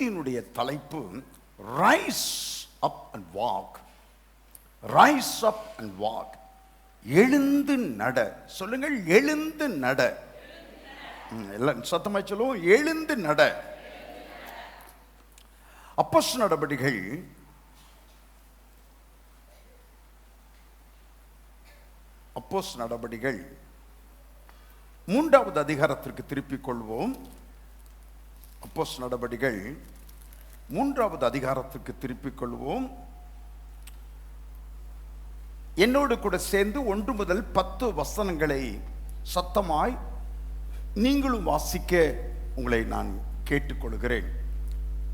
செய்தியினுடைய தலைப்பு rice up and walk. Rice up and walk. எழுந்து நட. சொல்லுங்கள், எழுந்து நட. எல்லாம் சத்தமா சொல்லுவோம், எழுந்து நட. அப்போஸ்தலர் நடபடிகள் நடபடிகள் 3வது அதிகாரத்திற்கு திருப்பிக் கொள்வோம். அப்போஸ்தலர் நடபடிகள் 3வது அதிகாரத்திற்கு திருப்பிக் கொள்வோம். என்னோடு கூட சேர்ந்து 1 முதல் 10 வசனங்களை சத்தமாய் நீங்களும் வாசிக்க உங்களை நான் கேட்டுக்கொள்கிறேன்.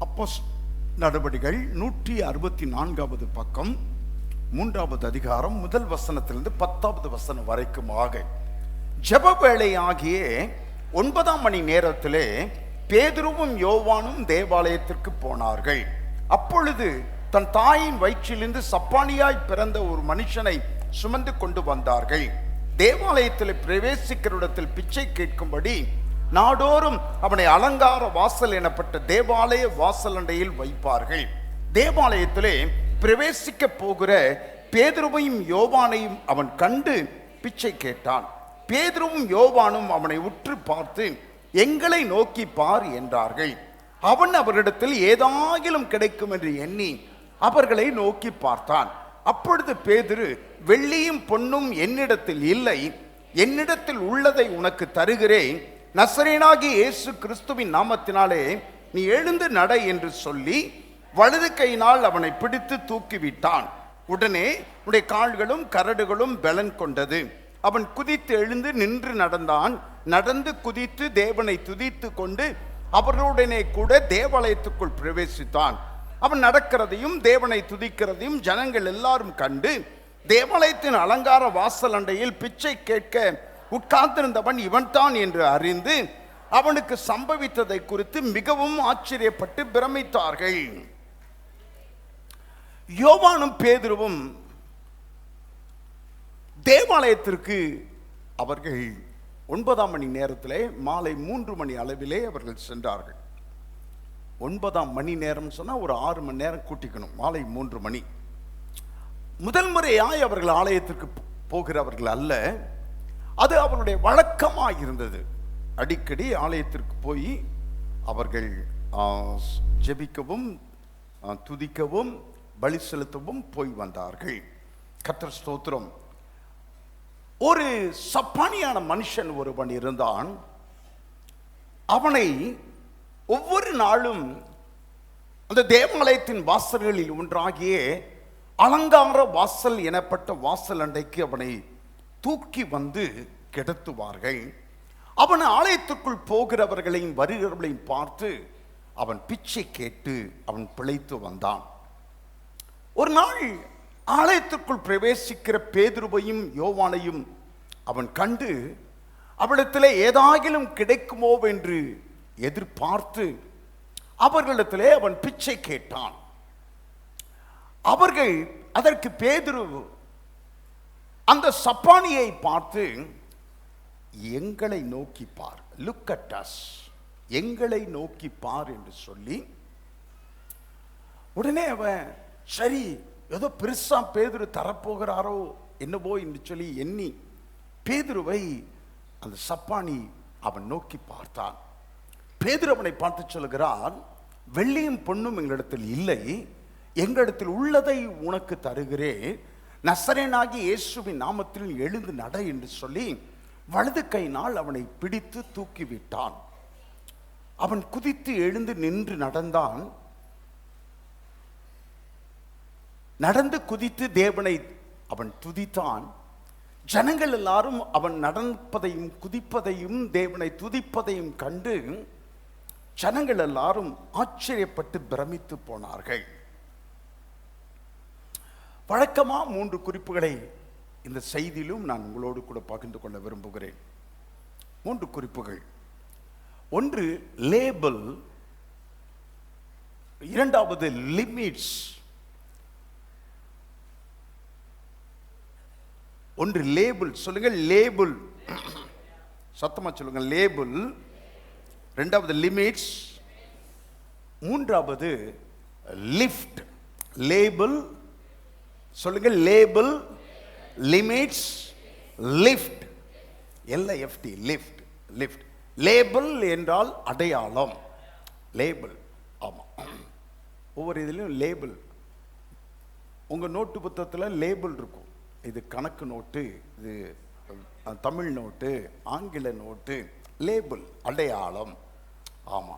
அப்போஸ்தலர் நடபடிகள் 164வது பக்கம், 3வது அதிகாரம், முதல் வசனத்திலிருந்து 10வது வசனம் வரைக்குமாக. ஜெப வேளை ஆகிய 9ஆம் மணி நேரத்திலே பேதுருவும் யோவானும் தேவாலயத்திற்கு போனார்கள். அப்பொழுது தன் தாயின் வயிற்றிலிருந்து சப்பானியாய் பிறந்த ஒரு மனுஷனை சுமந்து கொண்டு வந்தார்கள். தேவாலயத்தில் பிரவேசிக்கிற இடத்தில் பிச்சை கேட்கும்படி நாடோறும் அவனை அலங்கார வாசல் எனப்பட்ட தேவாலய வாசல் அண்டையில் வைப்பார்கள். தேவாலயத்திலே பிரவேசிக்க போகிற பேதுருவையும் யோவானையும் அவன் கண்டு பிச்சை கேட்டான். பேதுருவும் யோவானும் அவனை உற்று பார்த்து, எங்களை நோக்கி பார் என்றார்கள். அவன் அவரிடத்தில் ஏதாகிலும் கிடைக்கும் என்று எண்ணி அவர்களை நோக்கி பார்த்தான். அப்பொழுது பேதுரு, வெள்ளியும் பொன்னும் என்னிடத்தில் இல்லை, என்னிடத்தில் உள்ளதை உனக்கு தருகிறேன், நசரேயனாகிய இயேசு கிறிஸ்துவின் நாமத்தினாலே நீ எழுந்து நட என்று சொல்லி வலது கையினால் அவனை பிடித்து தூக்கிவிட்டான். உடனே உடைய கால்களும் கரடுகளும் பலன் கொண்டது. அவன் குதித்து எழுந்து நின்று நடந்தான். நடந்து குதித்து தேவனை துதித்து கொண்டு அவர்களுடனே கூட தேவாலயத்துக்குள் பிரவேசித்தான். அவன் நடக்கிறதையும் தேவனை துதிக்கிறதையும் ஜனங்கள் எல்லாரும் கண்டு, தேவாலயத்தின் அலங்கார வாசல் அண்டையில் பிச்சை கேட்க உட்கார்ந்திருந்தவன் இவன்தான் என்று அறிந்து அவனுக்கு சம்பவித்ததை குறித்து மிகவும் ஆச்சரியப்பட்டு பிரமித்தார்கள். யோவானும் பேதுருவும் தேவாலயத்திற்கு அவர்கள் 9ஆம் மணி நேரத்திலே மாலை 3 மணி அளவிலே அவர்கள் சென்றார்கள். 9ஆம் மணி நேரம் சொன்னா ஒரு 6 மணி நேரம் கூட்டிக்கணும். மாலை 3 மணி. முதல் முறையாய் அவர்கள் ஆலயத்திற்கு போகிறவர்கள் அல்ல, அது அவருடைய வழக்கமாக இருந்தது. அடிக்கடி ஆலயத்திற்கு போய் அவர்கள் ஜெபிக்கவும் துதிக்கவும் பலி செலுத்தவும் போய் வந்தார்கள். கர்த்தர் ஸ்தோத்திரம். ஒரு சப்பானியான மனுஷன் ஒருவன் இருந்தான். அவனை ஒவ்வொரு நாளும் அந்த தேவாலயத்தின் வாசல்களில் ஒன்றாகிய அலங்கார வாசல் எனப்பட்ட வாசல் அண்டைக்கு அவனை தூக்கி வந்து கிடத்துவார்கள். அவன் ஆலயத்துக்குள் போகிறவர்களையும் வருகிறவர்களையும் பார்த்து அவன் பிச்சை கேட்டு அவன் பிழைத்து வந்தான். ஒரு நாள் ஆலயத்துக்குள் பிரவேசிக்கிற பேதுருவையும் யோவானையும் அவன் கண்டு அவளிடத்திலே ஏதாகிலும் கிடைக்குமோ என்று எதிர்பார்த்து அவர்களிடத்திலே அவன் பிச்சை கேட்டான். அவர்கள் அதற்கு பேதுரு அந்த சப்பானியை பார்த்து, எங்களை நோக்கி பார், லுக் அட் அஸ், எங்களை நோக்கி பார் என்று சொல்லி, உடனே அவன் சரி ஏதோ பெருசா பேதுரு தரப்போகிறாரோ என்னவோ என்று சொல்லி எண்ணி பேதுருவை அந்த சப்பானி அவன் நோக்கி பார்த்தான். பேதுரு அவனை பார்த்து சொல்கிறான், வெள்ளியும் பொன்னும் எங்களிடத்தில் இல்லை, எங்களிடத்தில் உள்ளதை உனக்கு தருகிறேன், நசரேயனாகிய இயேசுவின் நாமத்தில் எழுந்து நட என்று சொல்லி வலது கையினால் அவனை பிடித்து தூக்கிவிட்டான். அவன் குதித்து எழுந்து நின்று நடந்தான். நடந்து குதித்து தேவனை அவன் துதித்தான். ஜனங்கள் எல்லாரும் அவன் நடப்பதையும் குதிப்பதையும் தேவனை துதிப்பதையும் கண்டு ஜனங்கள் எல்லாரும் ஆச்சரியப்பட்டு பிரமித்து போனார்கள். வழக்கமா 3 குறிப்புகளை இந்த செய்தியிலும் நான் உங்களோடு கூட பகிர்ந்து கொள்ள விரும்புகிறேன். 3 குறிப்புகள். ஒன்று லேபிள், இரண்டாவது லிமிட்ஸ், ஒன்று லேபிள். சொல்லுங்கள், லேபிள். சத்தமா சொல்லுங்க, லேபிள். இரண்டாவது லிமிட்ஸ், மூன்றாவது லிஃப்ட். லேபிள், சொல்லுங்க, label, limits, lift. LIFT, lift. Lift. Label என்றால் அடையாளம். லேபிள், ஆமா, ஒவ்வொரு இதுலையும் லேபிள். உங்க நோட்டு புத்தகத்தில் லேபிள் இருக்கும். இது கணக்கு நோட்டு, இது தமிழ் நோட்டு, ஆங்கில நோட்டு. லேபிள், அடையாளம். ஆமா.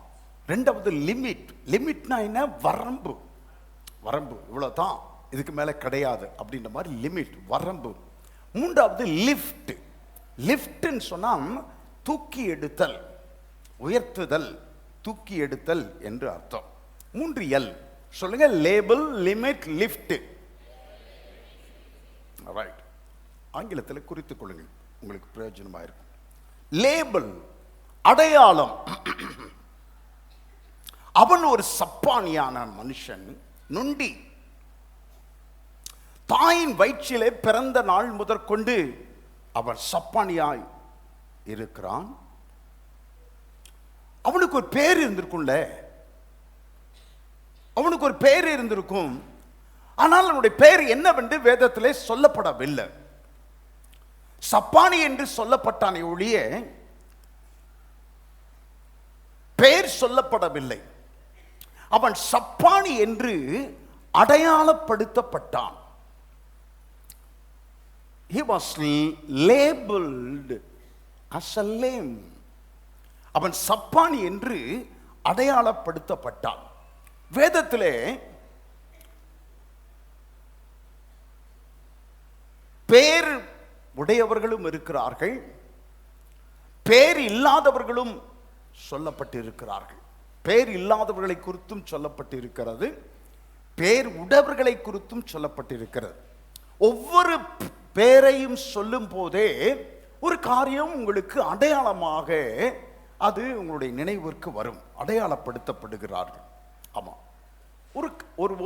ரெண்டாவது லிமிட். லிமிட்னா என்ன? வரம்பு. வரம்பு இவ்வளவுதான், இதுக்கு மேல கிடையாது அப்படின்ற மாதிரி லிமிட், வரம்பு. மூன்றாவது லிஃப்ட். லிஃப்ட்னு சொன்னா தூக்கி எடுத்தல், உயர்த்துதல், தூக்கி எடுத்தல் என்று அர்த்தம். 3 L. சொல்லுங்க, லேபிள், லிமிட், லிஃப்ட். ரைட். ஆங்கிலத்தில் குறித்துக் கொள்ளுங்கள், உங்களுக்கு பிரயோஜனமா இருக்கும். லேபிள், அடையாளம். அவன் ஒரு சப்பானியான மனுஷன், நொண்டி. தாயின் வயிற்றிலே பிறந்த நாள் முதற்கொண்டு அவன் சப்பானியாய் இருக்கிறான். அவனுக்கு ஒரு பேர் இருந்திருக்கும்ல, அவனுக்கு ஒரு பேர் இருந்திருக்கும். ஆனால் அவனுடைய பேர் என்னவென்று வேதத்திலே சொல்லப்படவில்லை. சப்பானி என்று சொல்லப்பட்டானே ஒழிய பெயர் சொல்லப்படவில்லை. அவன் சப்பானி என்று அடையாளப்படுத்தப்பட்டான். He was labeled as a lame. அவன் சப்பானி என்று அடையாளப்படுத்தப்பட்டான். வேதத்திலே பேர் உடையவர்களும் இருக்கிறார்கள், பேர் இல்லாதவர்களும் சொல்லப்பட்டிருக்கிறார்கள். பேர் இல்லாதவர்களை குறித்தும் சொல்லப்பட்டிருக்கிறது, பேர் உடையவர்களை குறித்தும் சொல்லப்பட்டிருக்கிறது. ஒவ்வொரு பேரையும் சொல்லும் போதே ஒரு காரியம் உங்களுக்கு அடையாளமாக அது உங்களுடைய நினைவிற்கு வரும், அடையாளப்படுத்தப்படுகிறார்கள். ஆமா,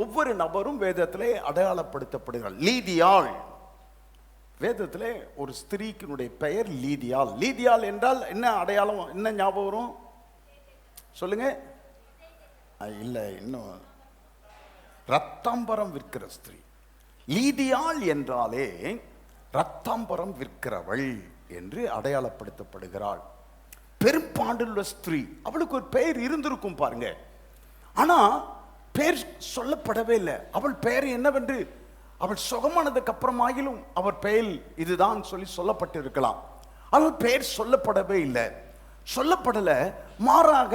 ஒவ்வொரு நபரும் வேதத்திலே அடையாளப்படுத்தப்படுகிறார். லீதியாள், வேதத்திலே ஒரு ஸ்திரீக்கினுடைய பெயர் லீதியாள். லீதியாள் என்றால் என்ன அடையாளம், என்ன ஞாபகம் வரும் சொல்லுங்க? இல்ல, இன்னும் ரத்தாம்பரம் விற்கிற ஸ்திரீ. லீதியாள் என்றாலே ரத்தாம்பரம் விற்கிறவள் என்று அடையாளப்படுத்தப்படுகிறாள். பெரும்பாடுள்ள ஸ்திரீ, அவளுக்கு ஒரு பெயர் இருந்திருக்கும் பாருங்க, ஆனா பெயர் சொல்லப்படவே இல்லை. அவள் பெயர் என்னவென்று, அவள் சுகமானதுக்கு அப்புறமாகிலும் அவர் பெயர் இதுதான் சொல்லி சொல்லப்பட்டு இருக்கலாம். அவள் பெயர் சொல்லப்படவே இல்லை, சொல்லப்படல. மாறாக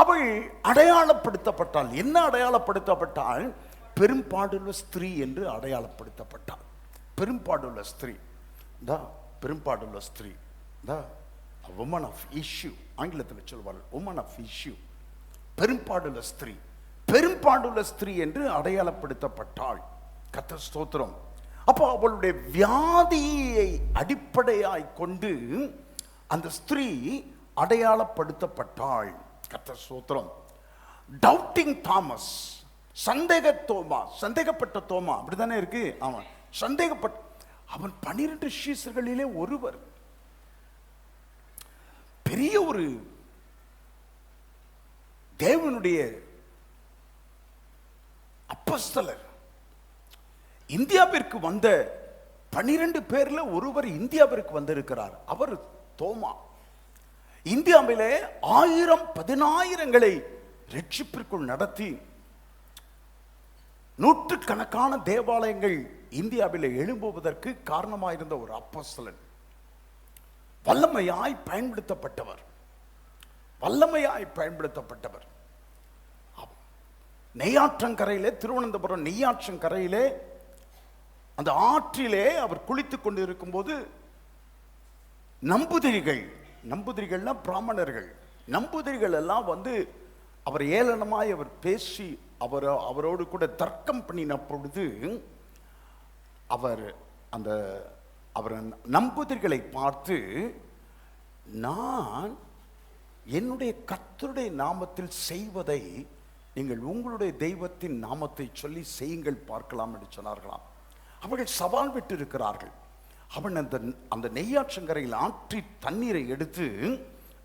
அவள் அடையாளப்படுத்தப்பட்டாள். என்ன அடையாளப்படுத்தப்பட்டாள்? பெரும்பாடுள்ள ஸ்திரீ என்று அடையாளப்படுத்தப்பட்டாள். பெரும்பாடுள்ள ஸ்திரீ, பெரும்பாடுள்ள ஸ்திரீ, woman of issue, ஆங்கிலத்தில் சொல்வாள் woman of issue. பெரும்பாடுள்ள ஸ்திரீ, பெரும்பாடுள்ள ஸ்திரீ என்று அடையாளப்படுத்தப்பட்டாள். கர்த்தர் ஸ்தோத்திரம். அப்போ அவளுடைய வியாதியை அடிப்படையாய் கொண்டு அந்த ஸ்திரீ அடையாளப்படுத்தப்பட்டாள். கர்த்தர் ஸ்தோத்திரம். டவுட்டிங் தாமஸ், சந்தேக தோமா, சந்தேகப்பட்ட தோமா, அப்படித்தானே இருக்கு. அவன் சந்தேகப்பட்ட, அவன் 12 சீசர்களிலே ஒருவர், பெரிய ஒரு தேவனுடைய அப்போஸ்தலர். இந்தியாவிற்கு வந்த 12 பேர்ல ஒருவர் இந்தியாவிற்கு வந்திருக்கிறார். அவர் தோமா. இந்தியாவிலே 1000-10,000ங்களை ரட்சிப்பிற்குள் நடத்தி நூற்றுக்கணக்கான தேவாலயங்கள் இந்தியாவில் எழும்புவதற்கு காரணமாயிருந்த ஒரு அப்போஸ்தலன். வல்லமையாய் பயன்படுத்தப்பட்டவர், வல்லமையாய் பயன்படுத்தப்பட்டவர். நெய்யாற்றங்கரையிலே, திருவனந்தபுரம் நெய்யாற்றங்கரையிலே அந்த ஆற்றிலே அவர் குளித்துக் கொண்டு இருக்கும் போது நம்பூதிரிகள், நம்பூதிரிகள்னா பிராமணர்கள், நம்பூதிரிகள் எல்லாம் வந்து அவர் ஏளனமாய் அவர் பேசி அவரோடு கூட தர்க்கம் பண்ணின பொழுது அவர் நம்பூதிரிகளை பார்த்து, நான் என்னுடைய கர்த்தருடைய நாமத்தில் செய்வதை நீங்கள் உங்களுடைய தெய்வத்தின் நாமத்தை சொல்லி செய்யுங்கள் பார்க்கலாம் என்று சொன்னார்களாம். அவர்கள் சவால் விட்டு இருக்கிறார்கள். அவன் அந்த நெய்யாற்றங்கரையில் ஆற்றி தண்ணீரை எடுத்து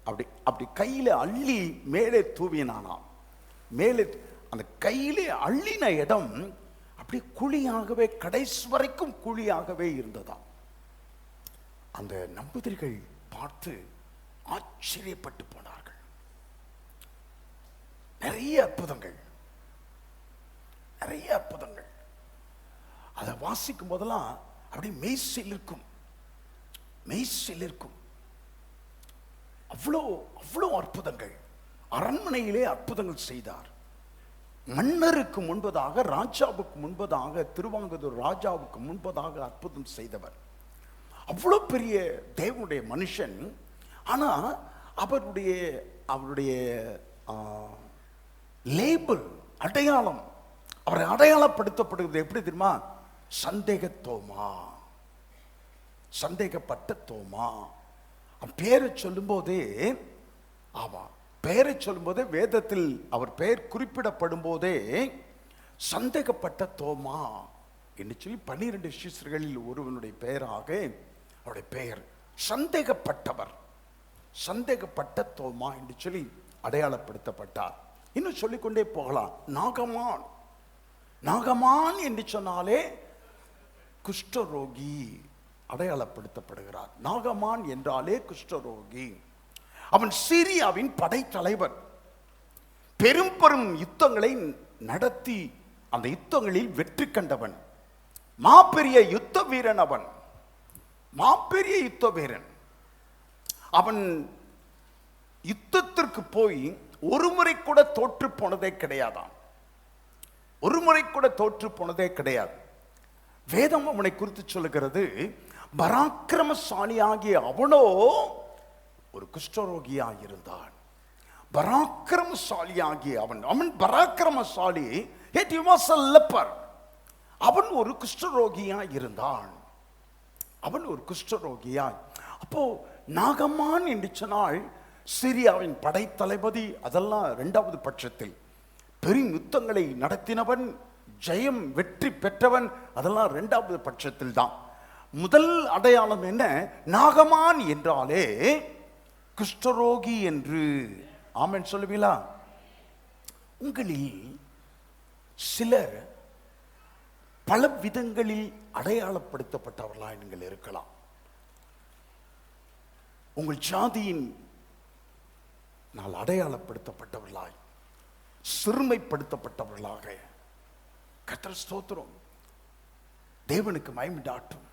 அப்படி கையில அள்ளி மேலே தூவினானாம். மேலே அந்த கையிலே அள்ளின இடம் அப்படி குழியாகவே கடைசி வரைக்கும் குழியாகவே இருந்ததாம். அந்த நம்பூதிரிகள் பார்த்து ஆச்சரியப்பட்டு போனார்கள். நிறைய அற்புதங்கள், நிறைய அற்புதங்கள். அதை வாசிக்கும் போதெல்லாம் அப்படியே மெய்சிலிருக்கும், மெய்சிலிருக்கும். அவ்வளோ அவ்வளோ அற்புதங்கள். அரண்மனையிலே அற்புதங்கள் செய்தார். மன்னருக்கு முன்பதாக, ராஜாவுக்கு முன்பதாக, திருவாங்கூர் ராஜாவுக்கு முன்பதாக அற்புதம் செய்தவர். அவ்வளோ பெரிய தேவனுடைய மனுஷன். ஆனா அவருடைய லேபிள், அடையாளம், அவரை அடையாளப்படுத்தப்படுகிறது எப்படி தெரியுமா? சந்தேக தோமா, சந்தேகப்பட்ட தோமா. பேரை சொல்லும் போதே, ஆமா, பெயரை சொல்லும் போதே வேதத்தில் அவர் பெயர் குறிப்பிடப்படும் போதே சந்தேகப்பட்ட தோமா என்று சொல்லி 12 சிஷ்யர்களில் ஒருவனுடைய பெயராக அவருடைய பெயர் சந்தேகப்பட்டவர், சந்தேகப்பட்ட தோமா என்று சொல்லி அடையாளப்படுத்தப்பட்டார். இன்னும் சொல்லிக்கொண்டே போகலாம். நாகமான், நாகமான் என்று சொன்னாலே குஷ்டரோகி அடையாளப்படுத்தப்படுகிறார். நாகமான் என்றாலே குஷ்டரோகி. அவன் சீரியாவின் படைத்தலைவர். பெரும் பெரும் யுத்தங்களை நடத்தி அந்த யுத்தங்களில் வெற்றி கண்டவன். மாபெரிய யுத்த வீரன் அவன், மாபெரிய யுத்த வீரன். அவன் யுத்தத்திற்கு போய் ஒரு முறை கூட தோற்று போனதே கிடையாதான், ஒரு முறை கூட தோற்று போனதே கிடையாது. வேதம் அவனை குறித்து சொல்லுகிறது, பராக்கிரமசாலியாகிய அவனோ ஒரு குஷ்டரோகியா இருந்தான். பராக்கிரமசாலியாகிய அவன் பராக்கிரமசாலி. அவன் ஒரு குஷ்டரோகியா இருந்தான், அவன் ஒரு குஷ்டரோகியா. அப்போ நாகமான் என்று சொன்னால் சிரியாவின் படைத்தளபதி, அதெல்லாம் இரண்டாவது பட்சத்தில். பெரும் யுத்தங்களை நடத்தினவன், ஜெயம் வெற்றி பெற்றவன், அதெல்லாம் இரண்டாவது பட்சத்தில் தான். முதல் அடையாளம் என்ன? நாகமான் என்றாலே குஷ்டரோகி என்று. ஆமென் சொல்லுவீங்களா? உங்களில் சிலர் பல விதங்களில் அடையாளப்படுத்தப்பட்டவர்களாய் நீங்கள் இருக்கலாம். உங்கள் ஜாதியின் நாள் அடையாளப்படுத்தப்பட்டவர்களாய், சிறுமைப்படுத்தப்பட்டவர்களாக. கர்த்தர் ஸ்தோத்திரம், தேவனுக்கு மகிமையுண்டாகட்டும்.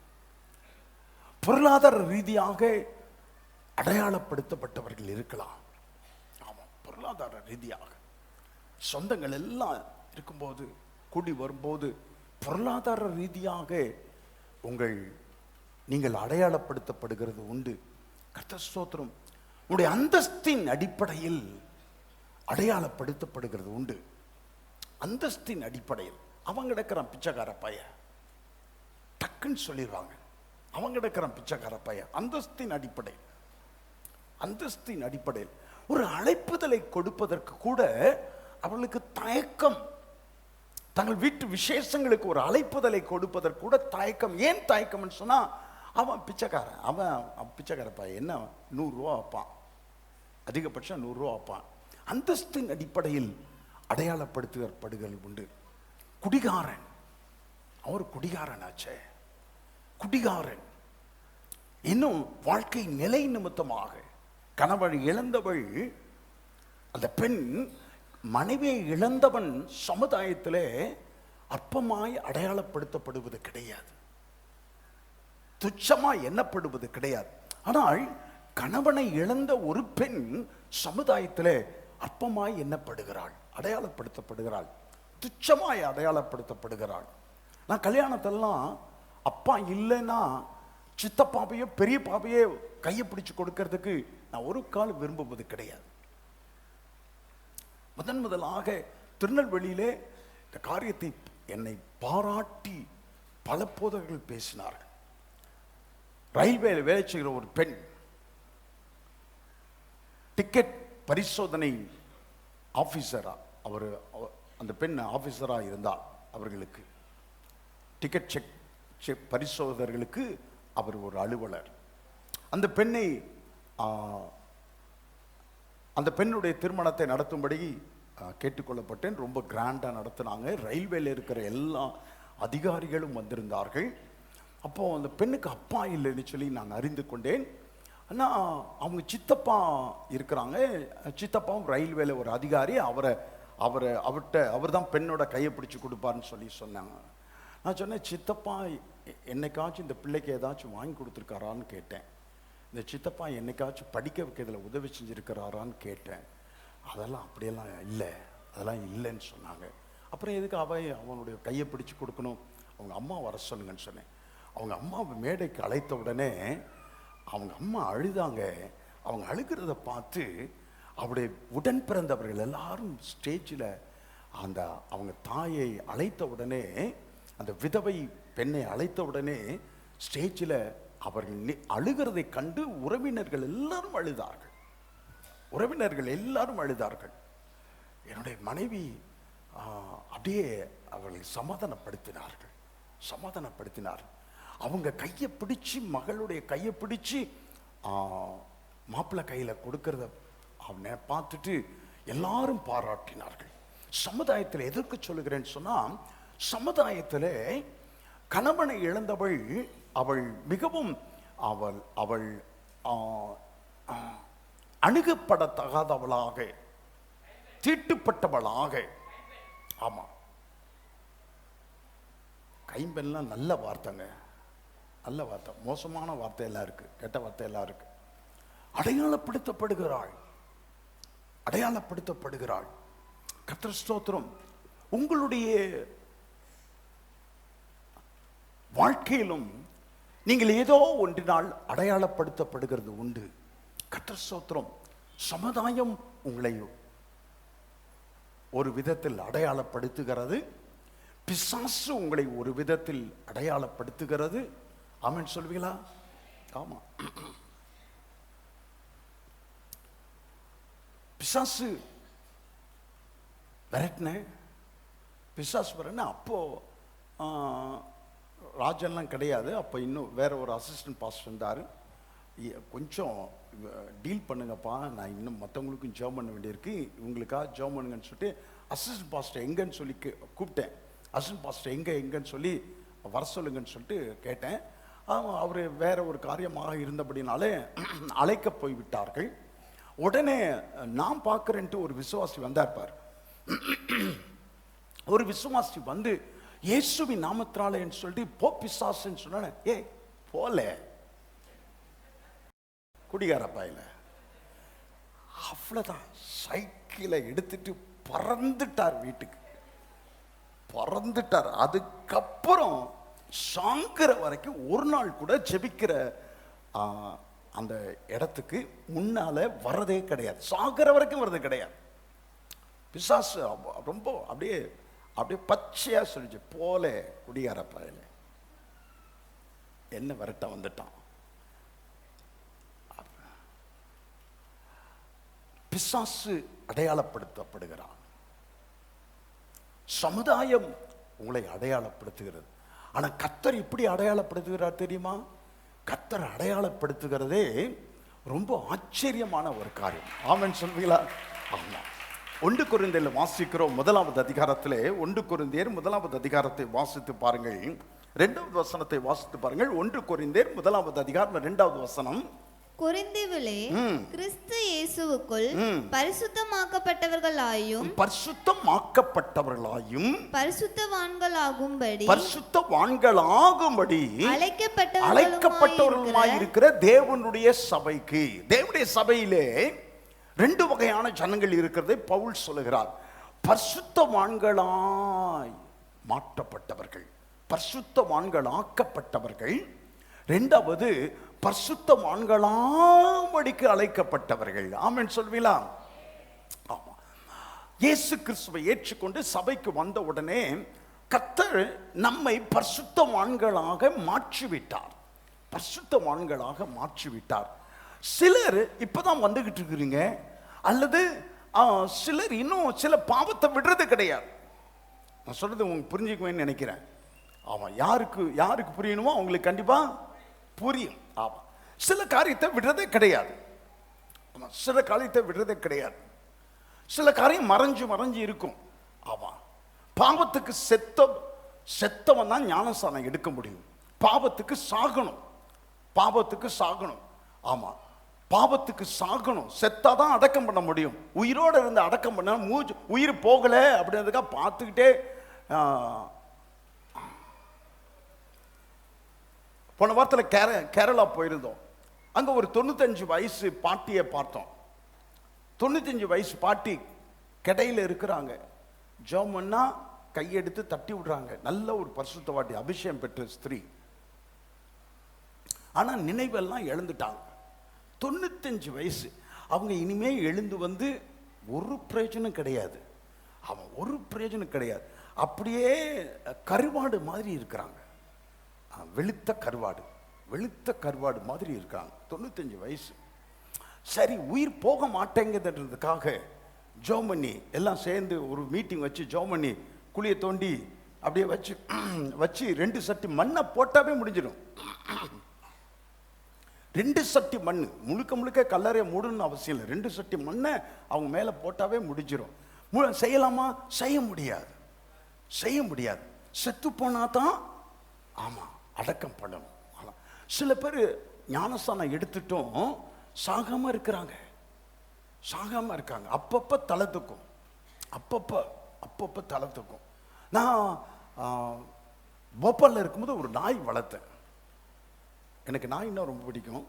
பொருளாதார ரீதியாக அடையாளப்படுத்தப்பட்டவர்கள் இருக்கலாம். ஆமாம், பொருளாதார ரீதியாக சொந்தங்கள் எல்லாம் இருக்கும்போது, கூடி வரும்போது பொருளாதார ரீதியாக நீங்கள் அடையாளப்படுத்தப்படுகிறது உண்டு. கர்த்தர் ஸ்தோத்திரம். உங்களுடைய அந்தஸ்தின் அடிப்படையில் அடையாளப்படுத்தப்படுகிறது உண்டு. அந்தஸ்தின் அடிப்படையில். அவங்க கிடக்கிறான் பிச்சைக்கார பையன், டக்குன்னு சொல்லிடுவாங்க, அவங்க கிடக்கிறான் பிச்சைக்கார பையன். அந்தஸ்தின் அடிப்படையில், அந்தஸ்தின் அடிப்படையில் ஒரு அழைப்புதலை கொடுப்பதற்கு கூட அவர்களுக்கு தயக்கம். தங்கள் வீட்டு விசேஷங்களுக்கு ஒரு அழைப்புதலை கொடுப்பதற்கு கூட தயக்கம். ஏன் தயக்கம்னு சொன்னா, அவன் பிச்சைக்காரன், அவன் பிச்சைக்கார பையன், என்ன 100 ரூபா வைப்பான், அதிகபட்சம் 100 ரூபா வைப்பான். அந்தஸ்தின் அடிப்படையில் அடையாளப்படுத்தப்படுகள் உண்டு. குடிகாரன், அவர் குடிகாரன் ஆச்சே, குடிகாரன். இன்னும் வாழ்க்கை நிலை நிமித்தமாக கணவன் இழந்தவள், அந்த பெண் மனைவியை இழந்தவன் சமுதாயத்திலே அற்பமாய் அடையாளப்படுத்தப்படுவது கிடையாது, துச்சமாய் எண்ணப்படுவது கிடையாது. ஆனால் கணவனை இழந்த ஒரு பெண் சமுதாயத்திலே அற்பமாய் எண்ணப்படுகிறாள், அடையாளப்படுத்தப்படுகிறாள், துச்சமாய் அடையாளப்படுத்தப்படுகிறாள். நான் கல்யாணத்தெல்லாம் அப்பா இல்லைன்னா சித்தப்பாவையோ பெரிய பாவையோ கையை பிடிச்சு கொடுக்கறதுக்கு நான் ஒரு கால் விரும்புவது கிடையாது. முதலாக திருநெல்வேலியிலே இந்த காரியத்தை என்னை பாராட்டி பல போதகர்கள் பேசினார்கள். ரயில்வேல வேலை செய்கிற ஒரு பெண், டிக்கெட் பரிசோதனை ஆபீசரா, அந்த பெண் ஆபீசரா இருந்தால் அவர்களுக்கு டிக்கெட் செக் பரிசோதகர்களுக்கு அவர் ஒரு அலுவலர். அந்த பெண்ணுடைய திருமணத்தை நடத்தும்படி கேட்டுக்கொள்ளப்பட்டேன். ரொம்ப கிராண்டாக நடத்துனாங்க. ரயில்வேல இருக்கிற எல்லா அதிகாரிகளும் வந்திருந்தார்கள். அப்போது அந்த பெண்ணுக்கு அப்பா இல்லைன்னு சொல்லி நான் அறிந்து கொண்டேன். ஆனால் அவங்க சித்தப்பா இருக்கிறாங்க. சித்தப்பாவும் ரயில்வேல ஒரு அதிகாரி. அவர் தான் பெண்ணோட கையை பிடிச்சி கொடுப்பாருன்னு சொல்லி சொன்னாங்க. நான் சொன்னேன், சித்தப்பா என்னைக்காச்சும் இந்த பிள்ளைக்கு ஏதாச்சும் வாங்கி கொடுத்துருக்காரான்னு கேட்டேன். இந்த சித்தப்பா என்னைக்காச்சும் படிக்க வைக்கிறதுல உதவி செஞ்சுருக்கிறாரான்னு கேட்டேன். அதெல்லாம் அப்படியெல்லாம் இல்லை, அதெல்லாம் இல்லைன்னு சொன்னாங்க. அப்புறம் எதுக்கு அவனுடைய கையை பிடிச்சி கொடுக்கணும், அவங்க அம்மா வர சொல்லுங்கன்னு சொன்னேன். அவங்க அம்மாவை மேடைக்கு அழைத்த உடனே அவங்க அம்மா அழுதாங்க. அவங்க அழுகிறத பார்த்து அவருடைய உடன் பிறந்தவர்கள் எல்லாரும் ஸ்டேஜில் அவங்க தாயை அழைத்த உடனே, அந்த விதவை பெண்ணை அழைத்த உடனே ஸ்டேஜில் அவர்கள் அழுகிறதை கண்டு உறவினர்கள் எல்லாரும் அழுதார்கள். என்னுடைய மனைவி அப்படியே அவர்களை சமாதானப்படுத்தினார். அவங்க கையை பிடிச்சி, மகளுடைய கையை பிடிச்சி மாப்பிள்ளை கையில் கொடுக்கறத அவனை பார்த்துட்டு எல்லாரும் பாராட்டினார்கள். சமுதாயத்தில் எதற்கு சொல்லுகிறேன்னு சொன்னால், சமுதாயத்தில் கணவனை இழந்தவள் அவள் மிகவும் அவள் அணுகப்படத்தகாதவளாக, தீட்டுப்பட்டவளாக. ஆமா, கைம்பெல்லாம் நல்ல வார்த்தைங்க, நல்ல வார்த்தை. மோசமான வார்த்தை எல்லாம் இருக்கு, கெட்ட வார்த்தை எல்லாம் இருக்கு. அடையாளப்படுத்தப்படுகிறாள். கர்த்தர் ஸ்தோத்திரம். உங்களுடைய வாழ்க்கையிலும் நீங்கள் ஏதோ ஒன்றினால் அடையாளப்படுத்தப்படுகிறது உண்டு. கர்த்தர் ஸ்தோத்திரம். சமுதாயம் உங்களை ஒரு விதத்தில் அடையாளப்படுத்துகிறது, பிசாசு உங்களை ஒரு விதத்தில் அடையாளப்படுத்துகிறது. ஆமென் சொல்வீங்களா? ஆமா. பிசாசு வரேன்னு அப்போ ராஜன்லாம் கிடையாது. அப்போ இன்னும் வேற ஒரு அசிஸ்டன்ட் பாஸ்டர் இருந்தார். கொஞ்சம் டீல் பண்ணுங்கப்பா, நான் இன்னும் மற்றவங்களுக்கும் ஜெபம் பண்ண வேண்டியிருக்கு, இவங்களுக்காக ஜெபம் பண்ணுங்கன்னு சொல்லிட்டு அசிஸ்டன்ட் பாஸ்டர் எங்கன்னு சொல்லி கூப்பிட்டேன். அசிஸ்டன்ட் பாஸ்டர் எங்கன்னு சொல்லி வர சொல்லுங்கன்னு சொல்லிட்டு கேட்டேன். அவர் வேற ஒரு காரியமாக இருந்தபடினாலே அழைக்க போய்விட்டார்கள். உடனே நான் பார்க்குறேன்ட்டு ஒரு விசுவாசி வந்தார்பார். ஒரு விசுவாசி வந்து இயேசுவின் நாமத்தினாலேன்னு சொல்லிட்டு போ பிசாசுன்னு சொன்ன. போல குடிகாரப்பாயில அவ்வளோதான், சைக்கிளை எடுத்துட்டு பறந்துட்டார், வீட்டுக்கு பறந்துட்டார். அதுக்கப்புறம் சாங்கிற வரைக்கும் ஒரு நாள் கூட ஜெபிக்கிற அந்த இடத்துக்கு முன்னால வரதே கிடையாது. சாகிற வரைக்கும் வரது கிடையாது. பிசாசு ரொம்ப அப்படியே பச்சையா சொல்லிச்சு, போல குடிகாரப்பாயில என்ன விரட்ட வந்துட்டான். பிசாசு அடையாளப்படுத்தப்படுகிறான். சமுதாயம் உங்களை அடையாளப்படுத்துகிறது. ஆனா கர்த்தர் இப்படி அடையாளப்படுத்துகிறார் தெரியுமா? கர்த்தர் அடையாளப்படுத்துகிறதே ரொம்ப ஆச்சரியமான ஒரு காரியம். ஆமென் சொல்வீங்களா? ஆமா. 1 கொரிந்தியரில் வாசிக்கிறோம். 1வது அதிகாரத்திலே 1 கொரிந்தியர் 1வது அதிகாரத்தை வாசித்து பாருங்கள். 2வது வசனத்தை வாசித்து பாருங்கள். 1 கொரிந்தியர் 1வது அதிகாரம் 2வது வசனம். கொரிந்தியர்களே, கிறிஸ்து இயேசுவுக்குள் பரிசுத்தமாக்கப்பட்டவர்களாயும் பரிசுத்தவான்களாகும்படி அழைக்கப்பட்டவர்களுமாய் இருக்கிற தேவனுடைய சபைக்கு. தேவனுடைய சபையிலே 2 வகையான ஜனங்கள் இருக்கிறதை பவுல் சொல்லுகிறார். பரிசுத்தவான்களாய் மாற்றப்பட்டவர்கள், பரிசுத்தவான்களாக்கப்பட்டவர்கள். 2வது பரிசுத்தவான்களாம்படிக்கு அழைக்கப்பட்டவர்கள். ஆமென் சொல்வீங்களா? ஆமா. இயேசு கிறிஸ்துவை ஏற்றுக்கொண்டு சபைக்கு வந்த உடனே கர்த்தர் நம்மை பரிசுத்தவான்களாக மாற்றிவிட்டார். சிலர் இப்பதான் வந்துகிட்டு இருக்கிறீங்க, அல்லது சிலர் இன்னும் சில பாவத்தை விடுறது கிடையாது. நான் சொல்றது உங்களுக்கு புரிஞ்சுக்குவேன்னு நினைக்கிறேன். ஆமா, யாருக்கு புரியணுமோ அவங்களுக்கு கண்டிப்பா புரியும். ஆமா, சில காரியத்தை விடுறதே கிடையாது. சில காரியம் மறைஞ்சு மறைஞ்சு இருக்கும். ஆமா, பாவத்துக்கு செத்தவன் தான் ஞானஸ்தானம் எடுக்க முடியும். பாவத்துக்கு சாகணும், பாவத்துக்கு சாகணும். ஆமா, பாவத்துக்கு சாகணும், செத்தாதான் அடக்கம் பண்ண முடியும். உயிரோடு இருந்து அடக்கம் பண்ண உயிர் போகல அப்படின்றதுக்காக பார்த்துக்கிட்டே. போன வாரத்தில் கேரளா போயிருந்தோம். அங்கே ஒரு 95 வயசு பாட்டியை பார்த்தோம். 95 வயசு பாட்டி கடையில் இருக்கிறாங்க. ஜோமன்னா கையெடுத்து தட்டி விடுறாங்க. நல்ல ஒரு பரிசுத்தவாட்டி, அபிஷேகம் பெற்ற ஸ்திரீ. ஆனால் நினைவெல்லாம் இழந்துட்டாங்க. 95 வயசு. அவங்க இனிமே எழுந்து வந்து ஒரு பிரயோஜனம் கிடையாது. அவன் ஒரு பிரயோஜனம் கிடையாது. அப்படியே கருவாடு மாதிரி இருக்கிறாங்க. வெளுத்த கருவாடு மாதிரி இருக்காங்க. 95 வயசு. சரி, உயிர் போக மாட்டேங்கிறதுக்காக ஜோமண்ணி எல்லாம் சேர்ந்து ஒரு மீட்டிங் வச்சு ஜோமண்ணி குழியை தோண்டி அப்படியே வச்சு 2 சட்டி மண்ணை போட்டாவே முடிஞ்சிடும். 2 சட்டி மண், முழுக்க கல்லறையை மூடணும்னு அவசியம் இல்லை. 2 சட்டி மண்ணை அவங்க மேலே போட்டாவே முடிஞ்சிடும். செய்யலாமா? செய்ய முடியாது. செத்து போனா தான் ஆமாம் அடக்கம் பண்ணணும். சில பேர் ஞானஸ்தானம் எடுத்துட்டும் சாகாம இருக்காங்க. அப்பப்போ தலை தூக்கும். நான் போபாலில் இருக்கும்போது ஒரு நாய் வளர்த்தேன். எனக்கு நாய்னா ரொம்ப பிடிக்கும்.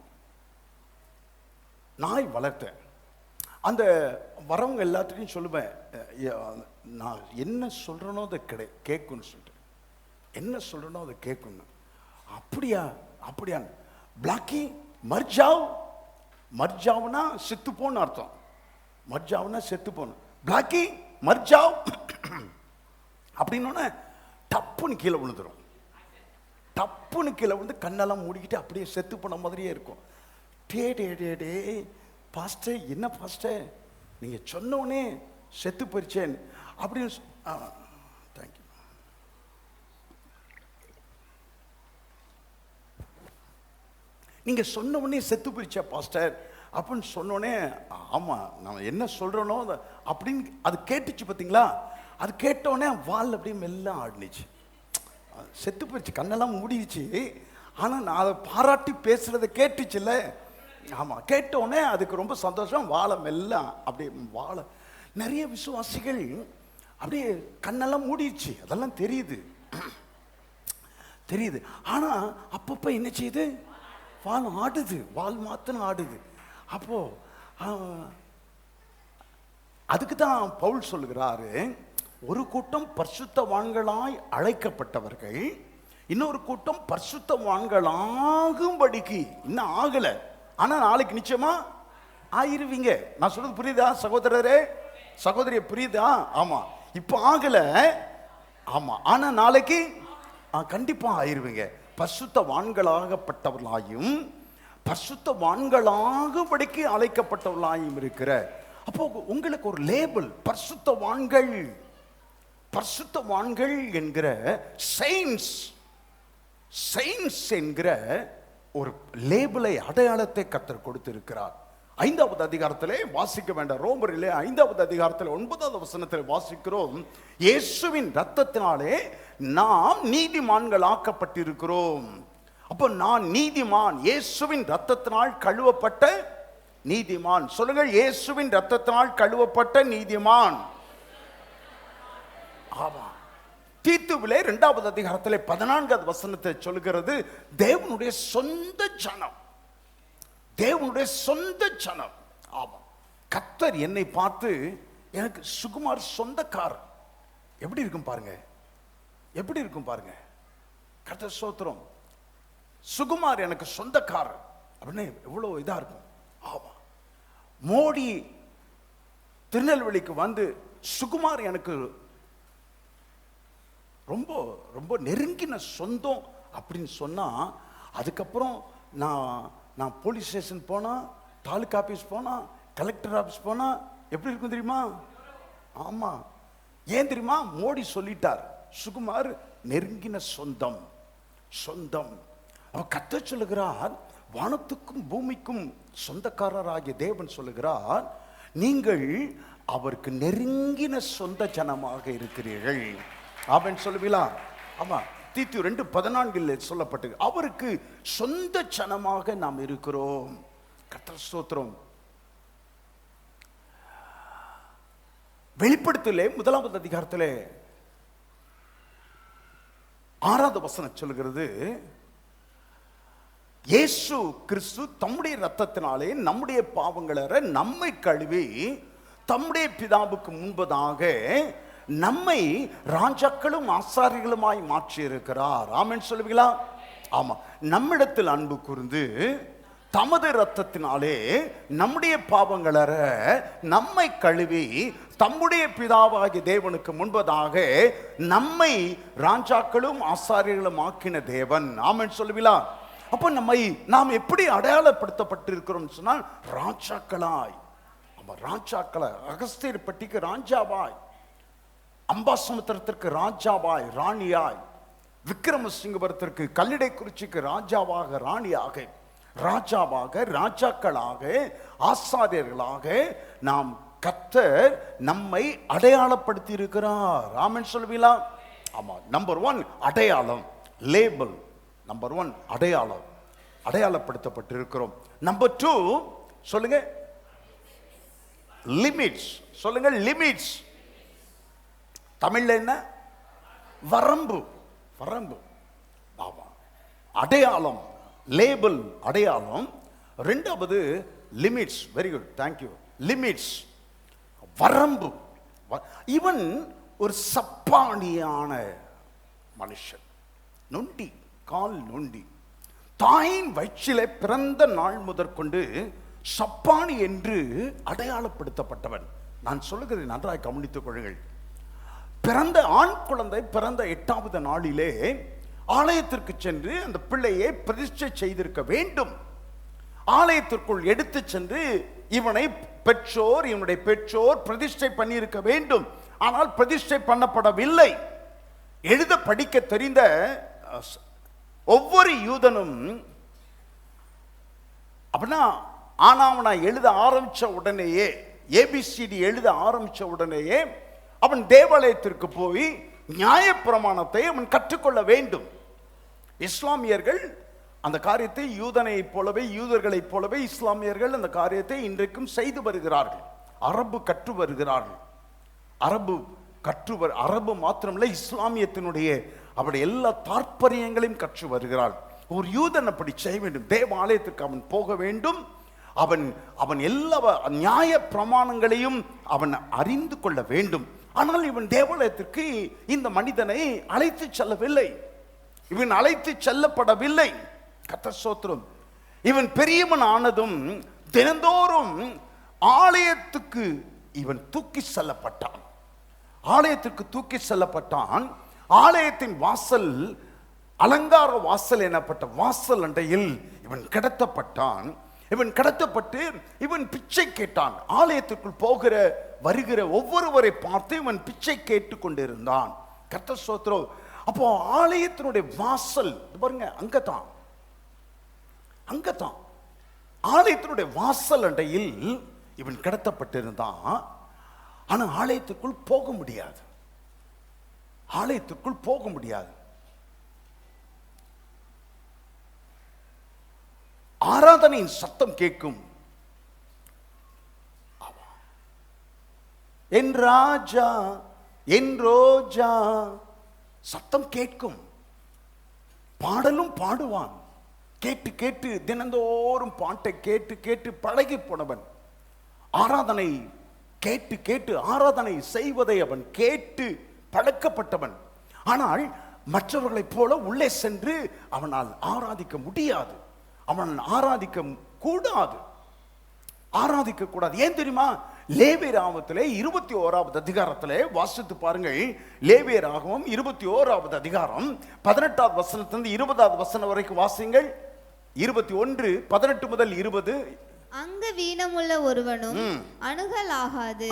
நாய் வளர்த்தேன். அந்த வரவங்க எல்லாத்துட்டையும் சொல்லுவேன், நான் என்ன சொல்கிறேனோ அதை கேட்குன்னு சொல்லிட்டு, என்ன சொல்கிறேனோ அதை கேட்கணும். அப்படியா? பிளாக்கி மர்ஜாவ்னா செத்துப்போன்னு அர்த்தம். பிளாக்கி மர்ஜாவ் அப்படின்னோடனே டப்புன்னு கீழே விழுந்துடும். கண்ணெல்லாம் மூடிக்கிட்டு அப்படியே செத்து போன மாதிரியே இருக்கும். டே பாஸ்டர், என்ன பாஸ்டர் நீங்கள் சொன்னோடனே செத்து போயிடுச்சேன் அப்படின்னு. தேங்க்யூ. நீங்கள் சொன்ன உடனே செத்து போயிடுச்சா பாஸ்டர் அப்படின்னு சொன்னோடனே, ஆமாம் நான் என்ன சொல்கிறேனோ அப்படின்னு அது கேட்டுச்சு. பார்த்தீங்களா? அது கேட்டோடனே வால் அப்படியே மெல்ல ஆடினுச்சு. செத்து போயிடுச்சு, கண்ணெல்லாம் மூடிடுச்சு. ஆனால் நான் அதை பாராட்டி பேசுகிறத கேட்டுச்சுல்ல. ஆமாம், கேட்டோடனே அதுக்கு ரொம்ப சந்தோஷம். வாழை மெல்ல அப்படியே நிறைய விசுவாசிகள் அப்படியே கண்ணெல்லாம் மூடிடுச்சு. அதெல்லாம் தெரியுது. ஆனால் அப்பப்போ என்ன செய்யுது? வால் மாத்திரம் ஆடுது. அப்போ அதுக்கு தான் பவுல் சொல்லுகிறாரு, ஒரு கூட்டம் பரிசுத்தவான்களாய் அழைக்கப்பட்டவர்கள், இன்னொரு கூட்டம் பரிசுத்தவான்களாகும்படிக்கு இன்னும் ஆகல. ஆனா நாளைக்கு நிச்சயமா ஆயிருவீங்க. நான் சொல்றது புரியுதா சகோதரரே, சகோதரிய? புரியுதா? ஆமா, இப்ப ஆகல. ஆமா, ஆனா நாளைக்கு கண்டிப்பா ஆயிருவீங்க. பரிசுத்தவான்களாகப்பட்டவர்களாயும் பரிசுத்தவான்களாகும்படிக்கு அழைக்கப்பட்டவர்களாயும் இருக்கிற. அப்போ உங்களுக்கு ஒரு லேபிள், பரிசுத்தவான்கள் என்கிற செயின்ஸ் என்கிற ஒரு லேபிளை, அடையாளத்தை கர்த்தர் கொடுத்திருக்கிறார். 5வது அதிகாரத்திலே வாசிக்க வேண்டாம், ரோமரிலே 5வது அதிகாரத்தில் 9வது வசனத்தில் வாசிக்கிறோம், இயேசுவின் இரத்தத்தினாலே நாம் நீதிமான்கள் ஆக்கப்பட்டிருக்கிறோம். அப்போ நான் நீதிமான், இயேசுவின் இரத்தத்தினால் கழுவப்பட்ட நீதிமான். சொல்லுங்கள், இயேசுவின் இரத்தத்தினால் கழுவப்பட்ட நீதிமான். ஆமா, தீத்துவிலே 2வது அதிகாரத்திலே 14வது வசனத்தை சொல்லுகிறது, தேவனுடைய சொந்த ஜனம். ஆமா, கர்த்தர் என்னை பார்த்து, எனக்கு சுகுமார் சொந்தக்கார். எப்படி இருக்கும் பாருங்க. கர்த்தர் ஸ்தோத்திரம். சுகுமார் எனக்கு சொந்தக்கார் அப்படின்னு எவ்வளவு இதா இருக்கும். ஆமா, மோடி திருநெல்வேலிக்கு வந்து சுகுமார் எனக்கு ரொம்ப ரொம்ப நெருங்கின சொந்தம் அப்படின்னு சொன்னா, அதுக்கப்புறம் நான் போலீஸ் ஸ்டேஷன் போனா, தாலுகா ஆபீஸ் போனா, கலெக்டர் ஆபீஸ் போனா எப்படி இருக்கும் தெரியுமா? ஆமா, ஏன் தெரியுமா? மோடி சொல்லிட்டார், சுகுமார் நெருங்கின சொந்தம். அவன் கர்த்தர் சொல்லுகிறார், வானத்துக்கும் பூமிக்கும் சொந்தக்காரராகிய தேவன் சொல்லுகிறார், நீங்கள் அவருக்கு நெருங்கின சொந்த ஜனமாக இருக்கிறீர்கள். ஆமென் சொல்லுவீங்களா? ஆமா, தீத்து 2:14 சொல்லப்பட்டு அவருக்கு சொந்த ஜனமாக நாம் இருக்கிறோம். கர்த்தர் ஸ்தோத்திரம். வெளிப்படுத்தலே 1வது அதிகாரத்திலே 6வது வசனம் சொல்கிறது, இயேசு கிறிஸ்து தம்முடைய இரத்தத்தினாலே நம்முடைய பாவங்களை நம்மை கழுவி தம்முடைய பிதாவுக்கு முன்பதாக நம்மை ராஜாக்களும் ஆசாரிகளுமாய் மாற்றி இருக்கிறார். ஆமென் சொல்லுவீங்களா? ஆமா, நம்மிடத்தில் அன்பு கூர்ந்து தமது இரத்தத்தினாலே நம்முடைய பாவங்களை நம்மை கழுவி தம்முடைய பிதாவாகிய தேவனுக்கு முன்பதாக நம்மை ராஜாக்களும் ஆசாரியர்களும் ஆக்கின தேவன். ஆமென் சொல்லுவீங்களா? அப்ப நாம் எப்படி அடையாளப்படுத்தப்பட்டிருக்கிறோம் சொன்னால் ராஜாக்களாய். ராஜாக்களை, அகஸ்தியர் பட்டிக்கு ராஜாவாய், அம்பாசமுத்திரத்திற்கு ராஜாவாய் ராணியாய், விக்ரமசிங்கபுரத்திற்கு கல்லிடைக்குறிச்சிக்கு ராஜாவாக ராணியாக, ராஜாவாக ராஜாக்களாக ஆசாரியர்களாக நாம் கர்த்தர் நம்மை அடையாளப்படுத்தி இருக்கிறார். ஆமென் சொல்லுவீங்களா? ஆமா, நம்பர் 1 அடையாளம், லேபிள். நம்பர் 1 அடையாளம், அடையாளப்படுத்தப்பட்டிருக்கிறோம். நம்பர் 2 சொல்லுங்க, லிமிட்ஸ். சொல்லுங்க, லிமிட்ஸ். தமிழ்ல என்ன? வரம்பு. வரம்பு. அடையாளம், லேபிள், அடையாளம். 2வது limits. Very good, thank you. Limits, வரம்பு. இவன் ஒரு சப்பானியான மனுஷன், நொண்டி, கால் நொண்டி. தாயின் வயிற்றிலே பிறந்த நாள் முதற்கொண்டு சப்பானி என்று அடையாளப்படுத்தப்பட்டவன். நான் சொல்லுகிறேன், நன்றாய் கவனித்துக் கொள்ளுங்கள். பிறந்த ஆண் குழந்தை பிறந்த 8வது நாளிலே ஆலயத்திற்கு சென்று அந்த பிள்ளையை பிரதிஷ்டை செய்திருக்க வேண்டும். ஆலயத்திற்குள் எடுத்து சென்று இவனை இவனுடைய பெற்றோர் பிரதிஷ்டை பண்ணியிருக்க வேண்டும். ஆனால் பிரதிஷ்டை பண்ணப்படவில்லை. எழுத படிக்க தெரிந்த ஒவ்வொரு யூதனும் அப்படின்னா ஆனாவனா எழுத ஆரம்பிச்ச உடனேயே, ஏபிசிடி எழுத ஆரம்பிச்ச உடனேயே அவன் தேவாலயத்திற்கு போய் நியாயப்பிரமாணத்தை அவன் கற்றுக்கொள்ள வேண்டும். இஸ்லாமியர்கள் அந்த காரியத்தை யூதனைப் போலவே, யூதர்களைப் போலவே இஸ்லாமியர்கள் அந்த காரியத்தை இன்றைக்கும் செய்து வருகிறார்கள். அரபு கற்று வருகிறார்கள். அரபு மாத்திரமல்ல, இஸ்லாமியத்தினுடைய அவருடைய எல்லா தாற்பயங்களையும் கற்று வருகிறார். ஒரு யூதன் அப்படி செய்ய வேண்டும். தேவாலயத்திற்கு அவன் போக வேண்டும். அவன் எல்லா நியாய பிரமாணங்களையும் அவன் அறிந்து கொள்ள வேண்டும். ஆனால் இவன் தேவாலயத்திற்கு இந்த மனிதனை அழைத்து செல்லவில்லை. இவன் அழைத்து செல்லப்படவில்லை. கர்த்தர் ஸ்தோத்திரம். இவன் பெரியவன் ஆனதும் தினந்தோறும் ஆலயத்துக்கு இவன் தூக்கி செல்லப்பட்டான். ஆலயத்திற்கு தூக்கி செல்லப்பட்டான். ஆலயத்தின் வாசல், அலங்கார வாசல் எனப்பட்ட வாசல் அண்டையில் இவன் கடத்தப்பட்டான். இவன் கடத்தப்பட்டு இவன் பிச்சை கேட்டான். ஆலயத்திற்குள் போகிற வருகிற ஒவ்வொருவரை பார்த்து இவன் பிச்சை கேட்டு கொண்டிருந்தான். கர்த்தர் ஸ்தோத்திரம். அப்போ ஆலயத்தினுடைய வாசல் பாருங்க, அங்கதான் ஆலயத்தினுடைய வாசல் அண்டையில் இவன் கடத்தப்பட்டிருந்தான். ஆனா ஆலயத்துக்குள் போக முடியாது. ஆலயத்துக்குள் போக முடியாது. ஆராதனையின் சத்தம் கேட்கும். என் ராஜா, என் ரோஜா சத்தம் கேட்கும். பாடலும் பாடுவான். கேட்டு கேட்டு தினந்தோறும் பாட்டை கேட்டு கேட்டு பழகி போனவன். ஆராதனை கேட்டு கேட்டு ஆராதனை செய்வதை அவன் கேட்டு பழக்கப்பட்டவன். ஆனால் மற்றவர்களைப் போல உள்ளே சென்று அவனால் ஆராதிக்க முடியாது. அவன் ஆராதிக்க கூடாது. ஏன் தெரியுமா? லேவியராகமத்திலே 21வது அதிகாரத்திலே வாசித்து பாருங்கள். லேவியராகமம் 21வது அதிகாரம் 18வது வசனத்திலிருந்து 20வது வசனம் வரைக்கும் வாசிங்கள். 21 18 முதல் 20. அங்கு வீணமுள்ள ஒருவனும் அணுகலாகாது.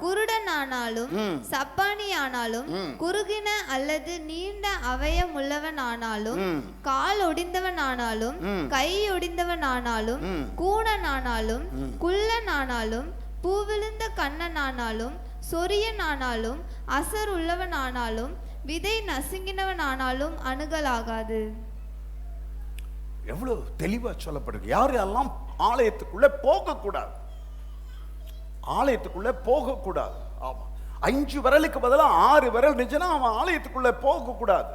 குருடன் ஆனாலும் சப்பானி ஆனாலும் குறுகின அல்லது நீண்ட அவயம் உள்ளவன் ஆனாலும் கால் ஒடிந்தவன் ஆனாலும் கை ஒடிந்தவன் ஆனாலும் கூணன் ஆனாலும் குள்ளன் ஆனாலும் பூவிழுந்த கண்ணனானாலும் சொரியனானாலும் அசர் உள்ளவனானாலும் விதை நசுங்கினவனானாலும் அணுகலாகாது. எவ்வளவு தெளிவா சொல்லப்படுது. யாரெல்லாம் ஆலயத்துக்குள்ள போகக்கூடாது, ஆலயத்துக்குள்ள போகக்கூடாது. ஆமா, 5 விரலுக்கு பதிலாக 6 விரல் இருந்துச்சுன்னா அவன் ஆலயத்துக்குள்ள போகக்கூடாது.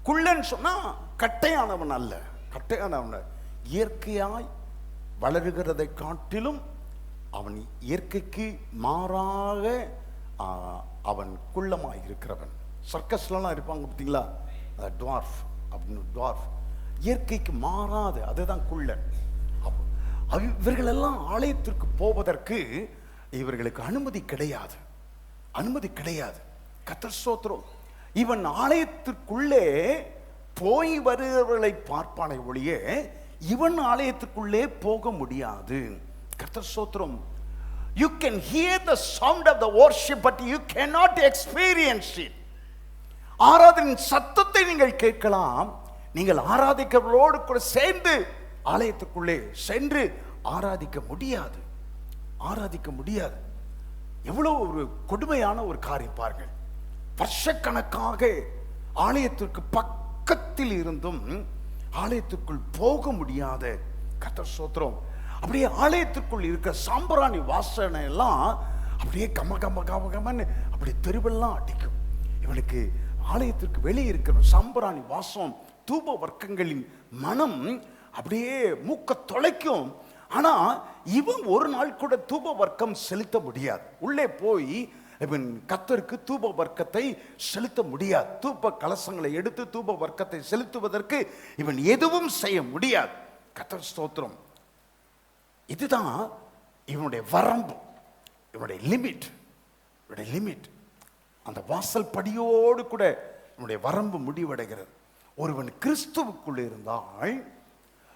குள்ளன்னு சொன்னா கட்டையானவன் அல்ல, கட்டையானவன் இயற்கையாய் வளருகிறதை காட்டிலும் அவன் இயற்கைக்கு மாறாக அவன் குள்ளமாய் இருக்கிறவன். சர்க்கஸ்லாம் இருப்பாங்க பார்த்தீங்களா, டுவார்ஃப் அப்படின்னு, டுவார்ஃப் இயற்கைக்கு மாறாது, அதுதான் குள்ளன். இவர்களெல்லாம் ஆலயத்திற்கு போவதற்கு இவர்களுக்கு அனுமதி கிடையாது, அனுமதி கிடையாது. கர்த்தர் ஸ்தோத்திரம். இவன் ஆலயத்திற்குள்ளே போய் வருகிறவர்களை பார்ப்பானே ஒழிய இவன் ஆலயத்துக்குள்ளே போக முடியாது. கர்த்தர் ஸ்தோத்திரம். You can hear the sound of the worship but you cannot experience it. ஆராதனையின் சத்தத்தை நீங்கள் கேட்கலாம், நீங்கள் ஆராதிக்கிறவர்களோடு கூட சேர்ந்து ஆலயத்துக்குள்ளே சென்று ஆராதிக்க முடியாது, ஆராதிக்க முடியாது. எவ்வளவு ஒரு கொடுமையான ஒரு காரியம் பாருங்கள். வருஷக்கணக்காக ஆலயத்திற்கு பக்கத்தில் இருந்தும் ஆலயத்திற்குள் போக முடியாத. கர்த்தர் ஸ்தோத்திரம். அப்படியே ஆலயத்திற்குள் இருக்கிற சாம்பிராணி வாசனை எல்லாம் அப்படியே கம கம கம கமன்னு அப்படி தெருவெல்லாம் அடிக்கும். இவனுக்கு ஆலயத்திற்கு வெளியே இருக்கிற சாம்பிராணி வாசம், தூப வர்க்கங்களின் மனம் அப்படியே மூக்க தொலைக்கும். ஆனா இவன் ஒரு நாள் கூட தூப வர்க்கம் செலுத்த முடியாது. உள்ளே போய் இவன் கர்த்தருக்கு தூப வர்க்கத்தை செலுத்த முடியாது. தூப கலசங்களை எடுத்து தூப வர்க்கத்தை செலுத்துவதற்கு இவன் எதுவும் செய்ய முடியாது. கர்த்தர் ஸ்தோத்திரம். இதுதான் இவனுடைய வரம்பு, இவனுடைய லிமிட், இவனுடைய லிமிட். அந்த வாசல் படியோடு கூட இவனுடைய வரம்பு முடிவடைகிறது. ஒருவன் கிறிஸ்துவுக்குள் இருந்தால்,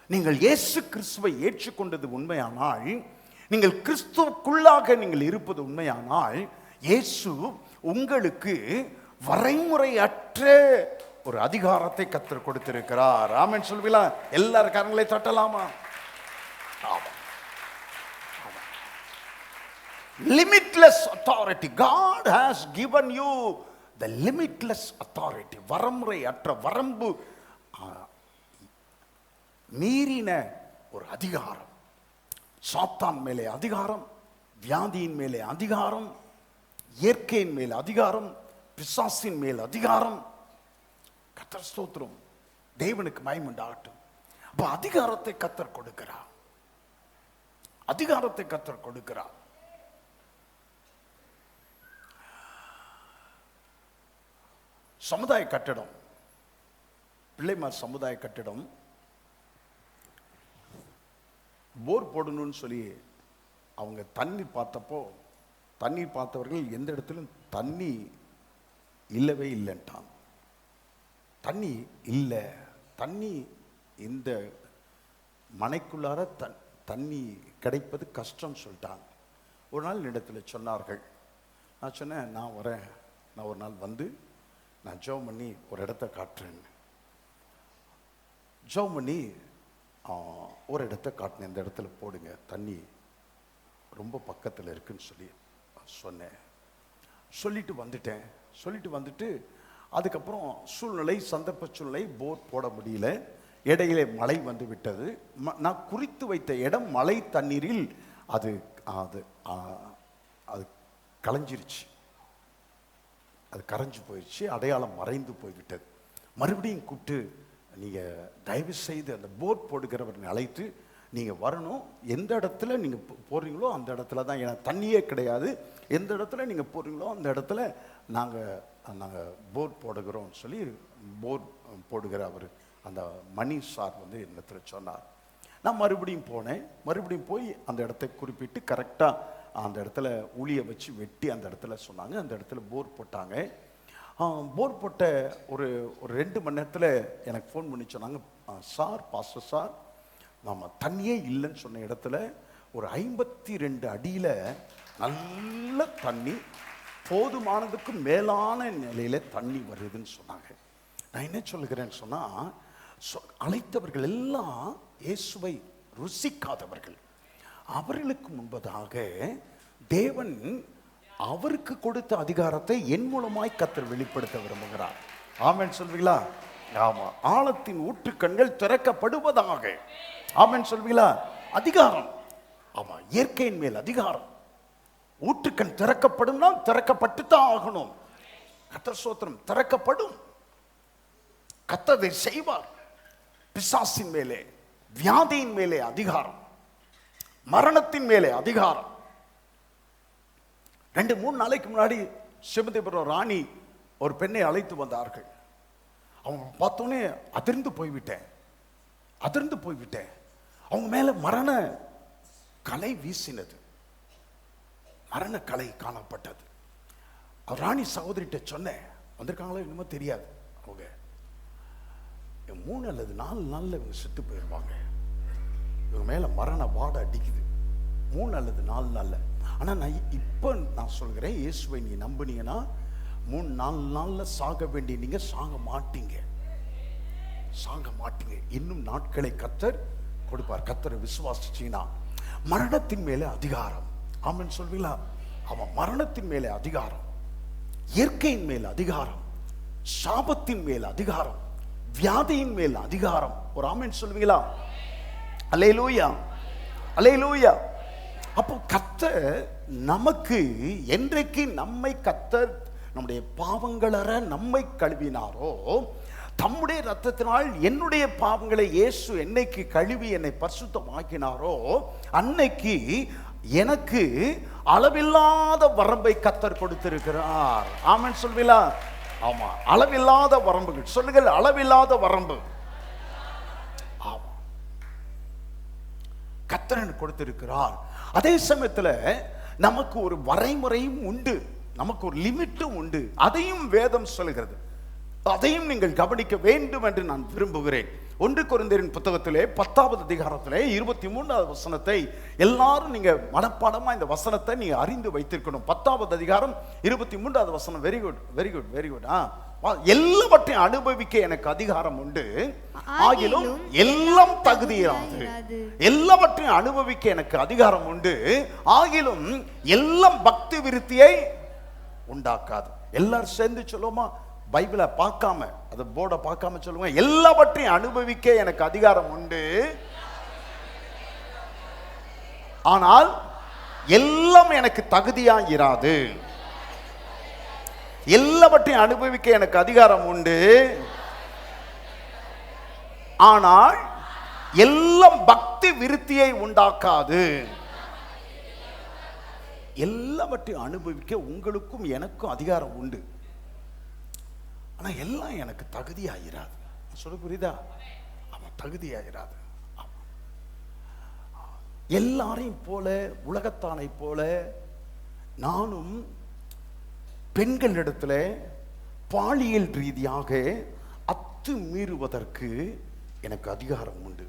நீங்கள் இயேசு கிறிஸ்துவை ஏற்றுக்கொண்டது உண்மையானால், நீங்கள் கிறிஸ்துவுக்குள்ளாக நீங்கள் இருப்பது உண்மையானால், இயேசு உங்களுக்கு வரைமுறையற்ற ஒரு அதிகாரத்தை கர்த்தர் கொடுத்திருக்கிறார். ஆமென் சொல்வீங்களா? எல்லாரும் கரங்களை தட்டலாமா? Limitless authority. God has given you the limitless authority. வரமுறையற்ற, வரம்பு மீறின ஒரு அதிகாரம். சாத்தான் மேலே அதிகாரம், வியாதியின் மேலே அதிகாரம், இயற்கையின் மேல் அதிகாரம், பிசாசின் மேல் அதிகாரம். கர்த்தர் ஸ்தோத்திரம். தேவனுக்கு மகிமை உண்டாகட்டும். அப்ப அதிகாரத்தை கர்த்தர் கொடுக்கிறார், அதிகாரத்தை கர்த்தர் கொடுக்கிறார். சமுதாய கட்டடம், பிள்ளைமார் சமுதாய கட்டடம் போர் போடணும்னு சொல்லி அவங்க தண்ணீர் பார்த்தப்போ, தண்ணீர் பார்த்தவர்கள் எந்த இடத்திலும் தண்ணி இல்லவே இல்லைன்ட்டான். தண்ணி இல்லை, தண்ணி இந்த மனைக்குள்ளார தண்ணி கிடைப்பது கஷ்டம் சொல்லிட்டாங்க. ஒரு நாள் இடத்துல சொன்னார்கள். நான் சொன்னேன், நான் வரேன், நான் ஒரு நாள் வந்து நான் ஜெபம் பண்ணி ஒரு இடத்த காட்டுறேன். ஜெபம் பண்ணி ஒரு இடத்த காட்டினேன், இந்த இடத்துல போடுங்க, தண்ணி ரொம்ப பக்கத்தில் இருக்குன்னு சொல்லி சொன்னேன். சொல்லிட்டு வந்துட்டேன். சொல்லிட்டு வந்துட்டு அதுக்கப்புறம் சூழ்நிலை, சந்தர்ப்ப சூழ்நிலை, போர் போட முடியல. இடையிலே மழை வந்து விட்டது. நான் குறித்து வைத்த இடம் மழை தண்ணீரில் அது அது அது கலைஞ்சிருச்சு, அது கரைஞ்சு போயிடுச்சு, அடையாளம் மறைந்து போய்விட்டது. மறுபடியும் கூப்பிட்டு, நீங்கள் தயவு செய்து அந்த போர் போடுகிறவரை அழைத்து நீங்கள் வரணும், எந்த இடத்துல நீங்கள் போடுறீங்களோ அந்த இடத்துல தான், ஏன்னா தண்ணியே கிடையாது, எந்த இடத்துல நீங்கள் போடுறீங்களோ அந்த இடத்துல நாங்கள் போர் போடுகிறோம்னு சொல்லி போர் போடுகிற அவர் அந்த மணி சார் வந்து என்னத்துல சொன்னார். நான் மறுபடியும் போனேன். மறுபடியும் போய் அந்த இடத்தை குறிப்பிட்டு கரெக்டாக அந்த இடத்துல ஊழியை வச்சு வெட்டி அந்த இடத்துல சொன்னாங்க. அந்த இடத்துல போர் போட்டாங்க. போர் போட்ட ஒரு 2 மணி நேரத்தில் எனக்கு ஃபோன் பண்ணி சொன்னாங்க, சார், பாஸ்டர் சார், ஆமாம், தண்ணியே இல்லைன்னு சொன்ன இடத்துல ஒரு 52 அடியில் நல்ல தண்ணி, போதுமானதுக்கு மேலான நிலையில் தண்ணி வருதுன்னு சொன்னாங்க. நான் என்ன சொல்லுகிறேன்னு சொன்னால், அழைத்தவர்கள் எல்லாம் இயேசுவை ருசிக்காதவர்கள். அவர்களுக்கு முன்பதாக தேவன் அவருக்கு கொடுத்த அதிகாரத்தை என் மூலமாய் கர்த்தர் வெளிப்படுத்த விரும்புகிறார். ஆமென் சொல்வீங்களா? ஆமா. ஆழத்தின் ஊற்றுக்கண்கள் திறக்கப்படுவதாக. ஆமென் சொல்வீங்களா? அதிகாரம். ஆமா, இயற்கையின் மேல் அதிகாரம். ஊற்றுக்கண் திறக்கப்படும்னா திறக்கப்பட்டுத்தான் ஆகணும். கர்த்தர் ஸ்தோத்திரம். திறக்கப்படும். கர்த்தர் செய்வார். பிசாசின் மேலே, வியாதியின் மேலே அதிகாரம், மரணத்தின் மேலே அதிகாரம். 2-3 நாளைக்கு முன்னாடி சிமதிபுரம் ராணி ஒரு பெண்ணை அழைத்து வந்தார்கள். அவங்க பார்த்தோன்னே அதிர்ந்து போய்விட்டேன். அவங்க மேல மரண கலை வீசினது, மரண கலை காணப்பட்டது. ராணி சகோதரிட்ட சொன்னேன், வந்திருக்காங்களோ என்னமோ தெரியாது, அவங்க 3 அல்லது 4 நாள்ல இவங்க செத்து போயிடுவாங்க, இவங்க மேல மரண வாடை அடிக்குது, 3 அல்லது 4 நாள்ல. ஆனா நான் சொல்கிறேன், இயேசுவை நீ நம்பினீங்கன்னா 3-4 நாள்ல சாக வேண்டிய நீங்க சாக மாட்டீங்க. இன்னும் நாட்களை கர்த்தர் கொடுப்பார். கர்த்தரை விசுவாசிச்சீங்கன்னா மரணத்தின் மேலே அதிகாரம். ஆமென் சொல்வீங்களா? அவன் மரணத்தின் மேலே அதிகாரம், இயற்கையின் மேல் அதிகாரம், சாபத்தின் மேல் அதிகாரம், வியாதியின் மேல் அதிகாரம். ஒரு ஆமென் சொல்வீங்களா? அல்லேலூயா, அல்லேலூயா. அப்போ கர்த்தர் நமக்கு என்றைக்கு நம்மை கர்த்தர் நம்முடைய பாவங்களற நம்மை கழுவினாரோ, தம்முடைய இரத்தத்தினால் என்னுடைய பாவங்களை இயேசு என்னைக்கு கழுவி என்னை பரிசுத்தமாக்கினாரோ, அன்னைக்கு எனக்கு அளவில்லாத வரம்பை கர்த்தர் கொடுத்திருக்கிறார். ஆமென் சொல்வீங்களா? ஆமா, அளவில்லாத வரம்புகள். சொல்லுங்கள், அளவில்லாத வரம்பு. ஆமா, கர்த்தர் கொடுத்திருக்கிறார். அதே சமயத்துல நமக்கு ஒரு வரைமுறையும் உண்டு, நமக்கு ஒரு லிமிட்டும் உண்டு. அதையும் வேதம் சொல்கிறது. அதையும் நீங்கள் கவனிக்க வேண்டும் என்று நான் விரும்புகிறேன். 1 கொரிந்தியரின் புத்தகத்திலே 10வது அதிகாரத்திலே 23வது வசனத்தை எல்லாரும் நீங்க மனப்பாடமா இந்த வசனத்தை நீங்க அறிந்து வைத்திருக்கணும். 10வது அதிகாரம் 23வது வசனம். Very good, very good, very good. எல்லாவற்றையும் அனுபவிக்க எனக்கு அதிகாரம் உண்டு, ஆகிலும் எல்லாம் தகுதியானது. எல்லாவற்றையும் அனுபவிக்க எனக்கு அதிகாரம் உண்டு, ஆகிலும் எல்லாம் பக்தி விருத்தியை உண்டாக்காது. எல்லாரும் சேர்ந்து சொல்லுவோமா? பைபிளை பார்க்காம, அது போர்டை பார்க்காம சொல்லுங்க. எல்லாவற்றையும் அனுபவிக்க எனக்கு அதிகாரம் உண்டு, ஆனால் எல்லாம் எனக்கு தகுதியா இராது. எல்லாவற்றையும் அனுபவிக்க எனக்கு அதிகாரம் உண்டு, ஆனால் எல்லாம் பக்தி விருத்தியை உண்டாக்காது. எல்லாவற்றையும் அனுபவிக்க உங்களுக்கும் எனக்கும் அதிகாரம் உண்டு, ஆனா எல்லாம் எனக்கு தகுதியாயிராது. சொல்ல புரியுதா? அவன் தகுதியாயிராது. எல்லாரையும் போல, உலகத்தானை போல நானும் பெண்களிடத்துல பாலியல் ரீதியாக அத்துமீறுவதற்கு எனக்கு அதிகாரம் உண்டு.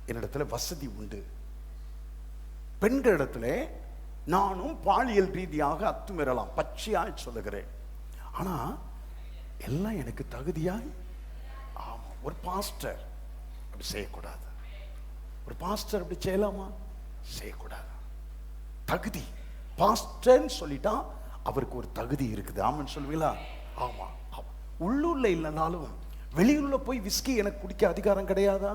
என்னிடத்துல வசதி உண்டு. பெண்களிடத்துல நானும் பாலியல் ரீதியாக அத்துமீறலாம், பச்சையாய் சொல்லுகிறேன். ஆனா எல்லாம் எனக்கு தகுதியாய். ஆமா, ஒரு பாஸ்டர் அப்படி செய்யக்கூடாது. ஒரு பாஸ்டர் அப்படி செய்யலாமா? செய்யக்கூடாது. தகுதி. பாஸ்டர்ன்னு சொல்லிட்டா அவருக்கு ஒரு தகுதி இருக்குது. ஆமென் சொல்வீங்களா? ஆமா. உள்ளூர்ல இல்லைனாலும் வெளியூர்ல போய் விஸ்கி எனக்கு குடிக்க அதிகாரம் கிடையாதா?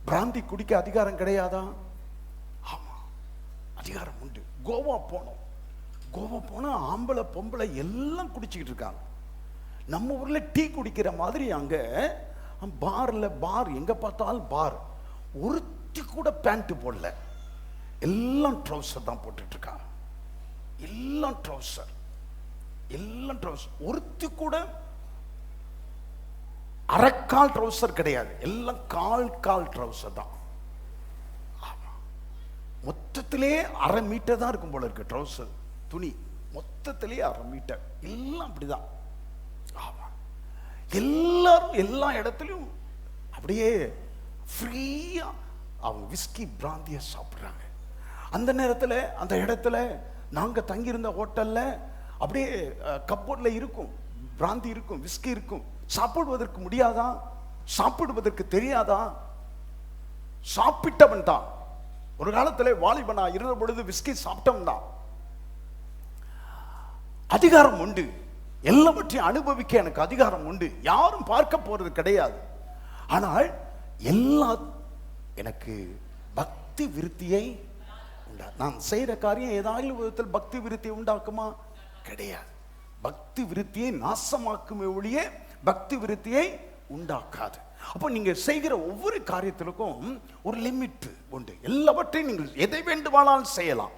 பிராந்தி குடிக்க அதிகாரம் கிடையாதா? ஆமா, அதிகாரம் உண்டு. கோவா போனா ஆம்பளை பொம்பளை எல்லாம் குடிச்சுக்கிட்டு இருக்காங்க. நம்ம ஊர்ல டீ குடிக்கிற மாதிரி அங்க பார் எங்க பார்த்தாலும் பார். ஒருத்தி கூட பேண்ட் போடல, எல்லாம் ட்ரௌசர் தான் போட்டுட்டு இருக்காங்க. எல்லாம் ட்ரௌசர். ஒருத்தி கூட அரைக்கால் ட்ரௌசர் கிடையாது, எல்லாம் கால் ட்ரௌசர் தான். மொத்தத்திலே 1/2 மீட்டர் தான் இருக்கும் போல இருக்கு ட்ரௌசர் துணி. மொத்தத்திலே 1/2 மீட்டர். எல்லாம் அப்படிதான். ஆமா, எல்லாரும் எல்லா இடத்துலையும் அப்படியே ஃப்ரீயா அவங்க விஸ்கி பிராந்திய சாப்பிடுறாங்க. அந்த நேரத்தில் அந்த இடத்துல நாங்க தங்கியிருந்த ஹோட்டல்ல அப்படியே கப்போர்ட்ல இருக்கும், பிராந்தி இருக்கும், விஸ்கி இருக்கும். சாப்பிடுவதற்கு முடியாதா? சாப்பிடுவதற்கு தெரியாதா? சாப்பிட்டவன் தான். ஒரு காலத்தில் வாலிபனா இருந்த பொழுது விஸ்கி சாப்பிட்டவன் தான். அதிகாரம் உண்டு, எல்லாவற்றையும் அனுபவிக்க எனக்கு அதிகாரம் உண்டு, யாரும் பார்க்க போறது கிடையாது. ஆனால் எல்லா எனக்கு பக்தி விருத்தியை உண்டா. நான் செய்யற காரியம் ஏதாவது விதத்தில் பக்தி விருத்தியை உண்டாக்குமா? கிடையாது. பக்தி விருத்தியை நாசமாக்குமே ஒழிய பக்தி விருத்தியை உண்டாக்காது. அப்போ நீங்க செய்கிற ஒவ்வொரு காரியத்திற்கும் ஒரு லிமிட் உண்டு. எல்லாவற்றையும் நீங்கள் எதை வேண்டுமானாலும் செய்யலாம்.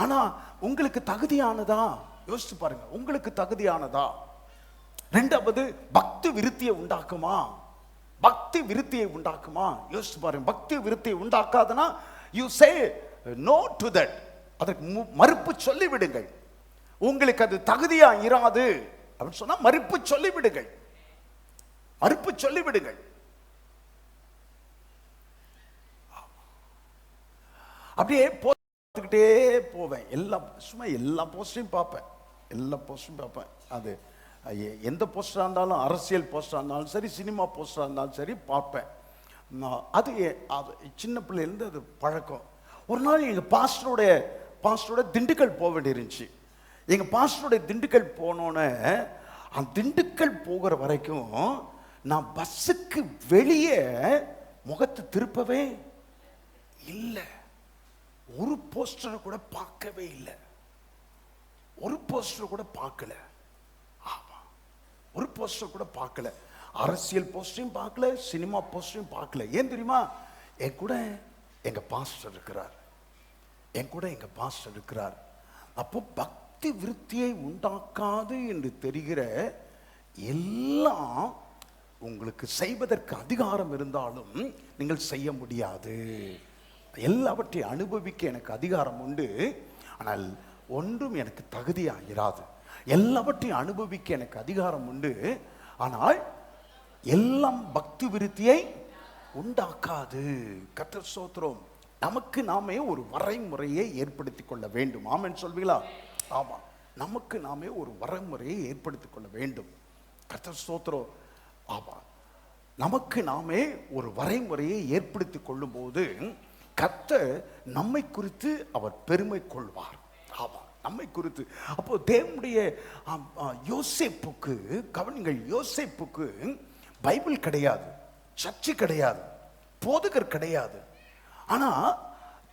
ஆனா உங்களுக்கு தகுதியானதா யோசிச்சு பாருங்க. உங்களுக்கு தகுதியானதா? ரெண்டாவது, பக்தி விருத்தியை உண்டாக்குமா? பக்தி விருத்தியை உண்டாக்குமா? யோசிச்சு பாருங்க. பக்தி விருத்தியை உண்டாக்காதுன்னா you say no to that. அதற்கு மறுப்பு சொல்லிவிடுங்கள். உங்களுக்கு அது தகுதியா இராது அப்படின்னு சொன்னா மறுப்பு சொல்லிவிடுங்கள். மறுப்பு சொல்லிவிடுங்கள். அப்படியே பார்த்துக்கிட்டே போவேன். எல்லா போஸ்டையும் பார்ப்பேன். எல்லா போஸ்டையும் பார்ப்பேன். அது எந்த போஸ்டராக இருந்தாலும், அரசியல் போஸ்டராக இருந்தாலும் சரி, சினிமா போஸ்டராக இருந்தாலும் சரி பார்ப்பேன். அது சின்ன பிள்ளையிலேருந்து அது பழக்கம். ஒரு நாள் எங்கள் பாஸ்டரோட திண்டுக்கல் போக வேண்டியிருந்துச்சு. எங்கள் பாஸ்டருடைய திண்டுக்கல் போனோன்னே, அந்த திண்டுக்கல் போகிற வரைக்கும் நான் பஸ்ஸுக்கு வெளியே முகத்தை திருப்பவே இல்லை. ஒரு போஸ்டரை கூட பார்க்கவே இல்லை. ஒரு போஸ்டர் கூட பார்க்கல. ஆமா, ஒரு போஸ்டர் கூட பார்க்கல. அரசியல் போஸ்டரையும் பார்க்கல, சினிமா போஸ்டரையும் பார்க்கல. ஏன் தெரியுமா? என் கூட எங்க பாஸ்டர் இருக்கிறார். என் கூட எங்க பாஸ்டர் இருக்கிறார். அப்போ பக்தி விருத்தியை உண்டாக்காது என்று தெரிகிற எல்லாம் உங்களுக்கு செய்வதற்கு அதிகாரம் இருந்தாலும் நீங்கள் செய்ய முடியாது. எல்லாவற்றையும் அனுபவிக்க எனக்கு அதிகாரம் உண்டு, ஆனால் ஒன்றும் எனக்கு தகுதியாகிறாது. எல்லாவற்றையும் அனுபவிக்க எனக்கு அதிகாரம் உண்டு, ஆனால் எல்லாம் பக்தி விருத்தியை உண்டாக்காது. கர்த்தர் ஸ்தோத்திரம். நமக்கு நாமே ஒரு வரைமுறையை ஏற்படுத்தி கொள்ள வேண்டும். ஆமென் சொல்வீங்களா? ஆமா, நமக்கு நாமே ஒரு வரைமுறையை ஏற்படுத்தி கொள்ள வேண்டும். கர்த்தர் ஸ்தோத்திரம். ஆமா, நமக்கு நாமே ஒரு வரைமுறையை ஏற்படுத்தி கொள்ளும் போது கர்த்தர் நம்மை குறித்து அவர் பெருமை கொள்வார். ஆமா, நம்மை குறித்து. அப்போ தேவனுடைய யோசேப்புக்கு கவனிங்கள். யோசேப்புக்கு பைபிள் கிடையாது, சர்ச்சு கிடையாது, போதகர் கிடையாது. ஆனா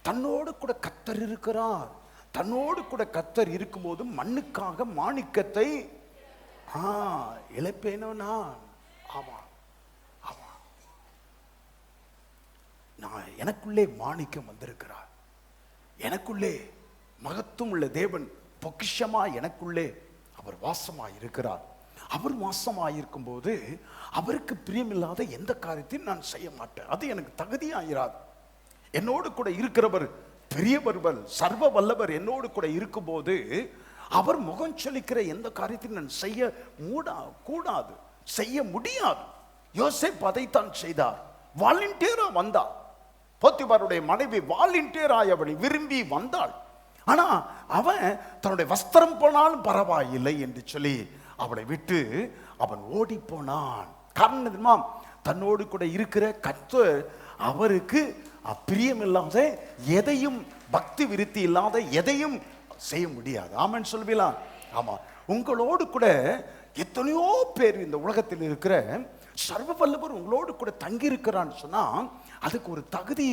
தன்னோடு கூட கர்த்தர் இருக்கிறார். தன்னோடு கூட கர்த்தர் இருக்கும்போது மண்ணுக்காக மாணிக்கத்தை இழப்பேனோ நான். ஆமா ஆமா, நான் எனக்குள்ளே மாணிக்கம் வந்திருக்கிறார். எனக்குள்ளே மகத்துவம் உள்ள தேவன் பொக்கிஷமா எனக்குள்ளே அவர் வாசமாய் இருக்கிறார். அவர் வாசமாய் இருக்கும் போது அவருக்கு பிரியமில்லாத எந்த காரியத்தையும் நான் செய்ய மாட்டேன். அது எனக்கு தகுதியாயிராது. என்னோடு கூட இருக்கிறவர் பெரியவர், சர்வ வல்லவர் என்னோடு கூட இருக்கும்போது அவர் முகம் சொல்லிக்கிற எந்த காரியத்தையும் நான் செய்ய கூடாது, செய்ய முடியாது. யோசேப்பு அதைத்தான் செய்தார். வாலண்டியரா வந்தார். போத்திபாருடைய மனைவி வாலண்டியராய் அவளை விரும்பி வந்தாள். ஆனா அவன் தன்னுடைய வஸ்திரம் போனாலும் பரவாயில்லை என்று சொல்லி அவளை விட்டு அவன் ஓடி போனான். காரணம் தெரியுமா? தன்னோடு கூட இருக்கிற கர்த்தர் அவருக்கு பிரியமில்லாத எதையும், பக்தி விருத்தி இல்லாத எதையும் செய்ய முடியாது. ஆமென் சொல்வீங்களா? ஆமா, உங்களோடு கூட எத்தனையோ பேர் இந்த உலகத்தில் இருக்கிற சர்வ வல்லவர் உங்களோடு கூட தங்கி இருக்கிறான்னு சொன்னா அதுக்கு ஒரு தகுதி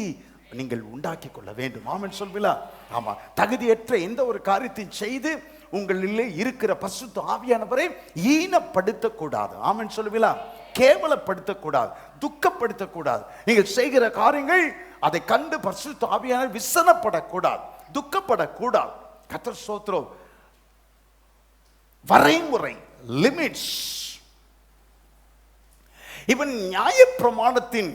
நீங்கள் உண்டாக்கி கொள்ள வேண்டும். ஆமென் சொல்வீங்களா? ஆமா, தகுதியற்ற எந்த ஒரு காரியத்தையும் செய்து உங்களிலே இருக்கிற பரிசுத்த ஆவியானவரை ஈனப்படுத்தக்கூடாது. ஆமென் சொல்வீங்களா? கேவலப்படுத்தக்கூடாது, துக்கப்படுத்தக்கூடாது. நீங்கள் செய்கிற காரியங்கள் அதை கண்டு பரிசுத்த ஆவியானவர் விசனப்படக்கூடாது, துக்கப்படக்கூடாது. கர்த்தர் ஸ்தோத்திரம். வரைமுறை, லிமிட்ஸ். இவன் நியாயப்பிரமாணத்தின்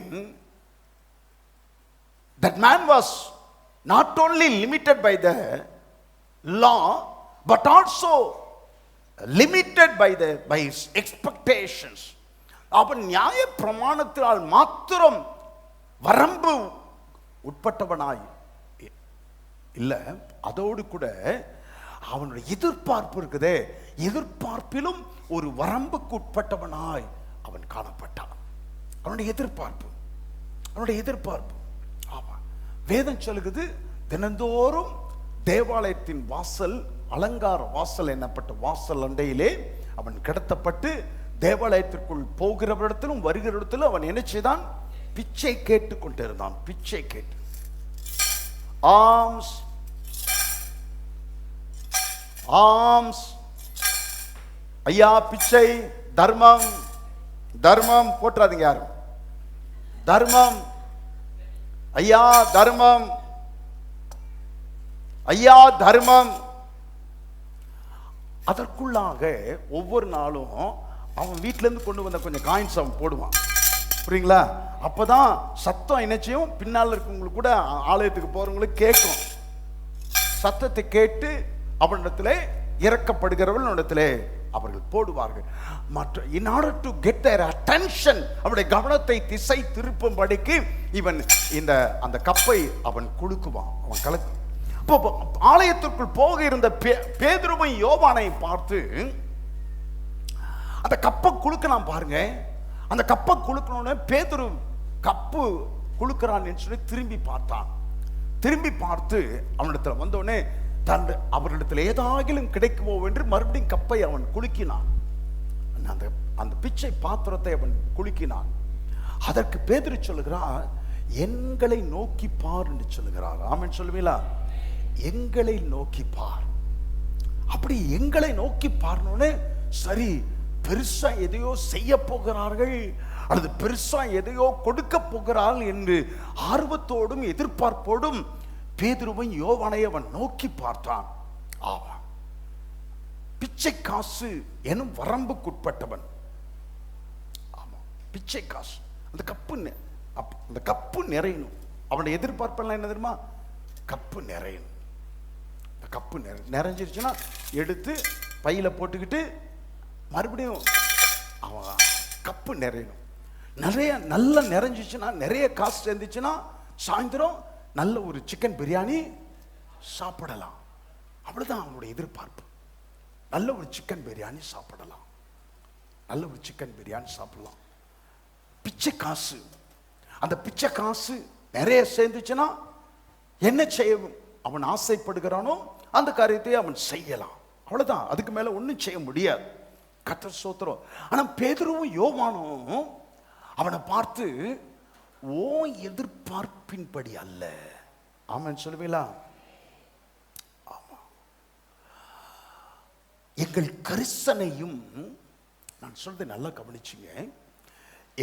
that man was not only limited by the law but also limited by his expectations. அவன் நியாயப்பிரமாணத்தினால் மாத்திரம் வரம்பு உட்பட்டவனாய் இல்ல, அதோடு கூட அவனுடைய எதிர்பார்ப்பு இருக்குதே, எதிர்பார்ப்பிலும் ஒரு வரம்புக்கு உட்பட்டவனாய் அவன் காணப்பட்டான். அவனுடைய எதிர்பார்ப்பு. வேதம் சொல்லுகிறது, தினந்தோறும் தேவாலயத்தின் வாசல், அலங்கார வாசல் என்னப்பட்ட வாசல் அண்டையிலே அவன் கிடத்தப்பட்டு தேவாலயத்திற்குள் போகிறவரிடத்திலும் வருகிறவரிடத்திலும் அவன் என்ன செய்தான்? பிச்சை கேட்டு கொண்டிருந்தான். பிச்சை கேட்டு, ஆம்ஸ் ஆம்ஸ், ஐயா பிச்சை, தர்மம், தர்மம் போட்டுறாதீங்க யாரும், தர்மம் ஐயா, தர்மம் ஐயா, தர்மம். அதற்குள்ளாக ஒவ்வொரு நாளும் அவன் வீட்டில இருந்து கொண்டு வந்த கொஞ்சம் காயின்ஸ் அவன் போடுவான். புரியுங்களா? அப்பதான் சத்தம் என்ன செய்யும்? பின்னால் இருக்கவங்களுக்கு கூட, ஆலயத்துக்கு போறவங்களுக்கு கேட்கும். சத்தத்தை கேட்டு அவனிடத்திலே இறக்கப்படுகிறவர்களிடத்திலே அவர்கள் போடுவார்கள். மற்ற in order to get their attention, அவருடைய கவனத்தை திசை திருப்பும்படிக்கு இவன் அந்த கப்பை அவன் குலுக்குவான், அவன் கலக்கு. அப்போ ஆலயத்திற்குள் போக இருந்த பேதுருவை யோவானை பார்த்து அந்த கப்பை குலுக்கலாம் பாருங்க. அந்த கப்பை குலுக்கணும்னு பேதுரு கப்பு குலுக்கிறான்னு சொல்லி திரும்பி பார்த்தான். திரும்பி பார்த்து அவனிடத்துல வந்தோடனே அவரிடத்தில் ஏதாகிலும் கிடைக்குமோ என்று மறுபடியும் கப்பை அவன் குலுக்கினான். அந்த பிச்சை பாத்திரத்தை அவன் குலுக்கினான். அதற்கு பேதுரு சொல்லுகிறார், எங்களை நோக்கி பார் என்று சொல்லுகிறார். ஆமென் சொல்லுவீங்களா? எங்களை நோக்கி பார். அப்படி எங்களை நோக்கி பார்னோன்னு, சரி பெருசா எதையோ செய்ய போகிறார்கள் அல்லது பெருசா எதையோ கொடுக்க போகிறார்கள் என்று ஆர்வத்தோடும் எதிர்பார்ப்போடும் பேதுருவும் யோவானை அவன் நோக்கி பார்த்தான். ஆமா, பிச்சை காசு எனும் வரம்புக்குட்பட்டவன். ஆமா, பிச்சை காசு, அந்த கப்பு நிறையணும். அவனுடைய எதிர்பார்ப்பெல்லாம் என்ன தெரியுமா? கப்பு நிறையணும். இந்த கப்பு நிறைஞ்சிருச்சுன்னா எடுத்து பையில போட்டுக்கிட்டு மறுபடியும் அவன் கப்பு நிறையணும். நிறைய நல்லா நிறைஞ்சிச்சுன்னா, நிறைய காசு சேர்ந்துச்சுன்னா சாயந்தரம் நல்ல ஒரு சிக்கன் பிரியாணி சாப்பிடலாம். அவ்வளவுதான் அவனுடைய எதிர்பார்ப்பு. நல்ல ஒரு சிக்கன் பிரியாணி சாப்பிடலாம், நல்ல ஒரு சிக்கன் பிரியாணி சாப்பிடலாம். பிச்சை காசு, அந்த பிச்சை காசு நிறைய சேர்ந்துச்சுன்னா என்ன செய்ய அவன் ஆசைப்படுகிறானோ அந்த காரியத்தை அவன் செய்யலாம். அவ்வளவுதான், அதுக்கு மேல ஒன்றும் செய்ய முடியாது. கர்த்தர் ஸ்தோத்திரம். ஆனா பேதுருவும் யோவானும் அவனை பார்த்து, ஓ எதிர்பார்ப்பின்படி அல்ல. ஆமென் சொல்லுவீங்களா? ஆமா, எங்கள் கரிசனையும், நான் சொல்றதை நல்லா கவனிச்சுங்க,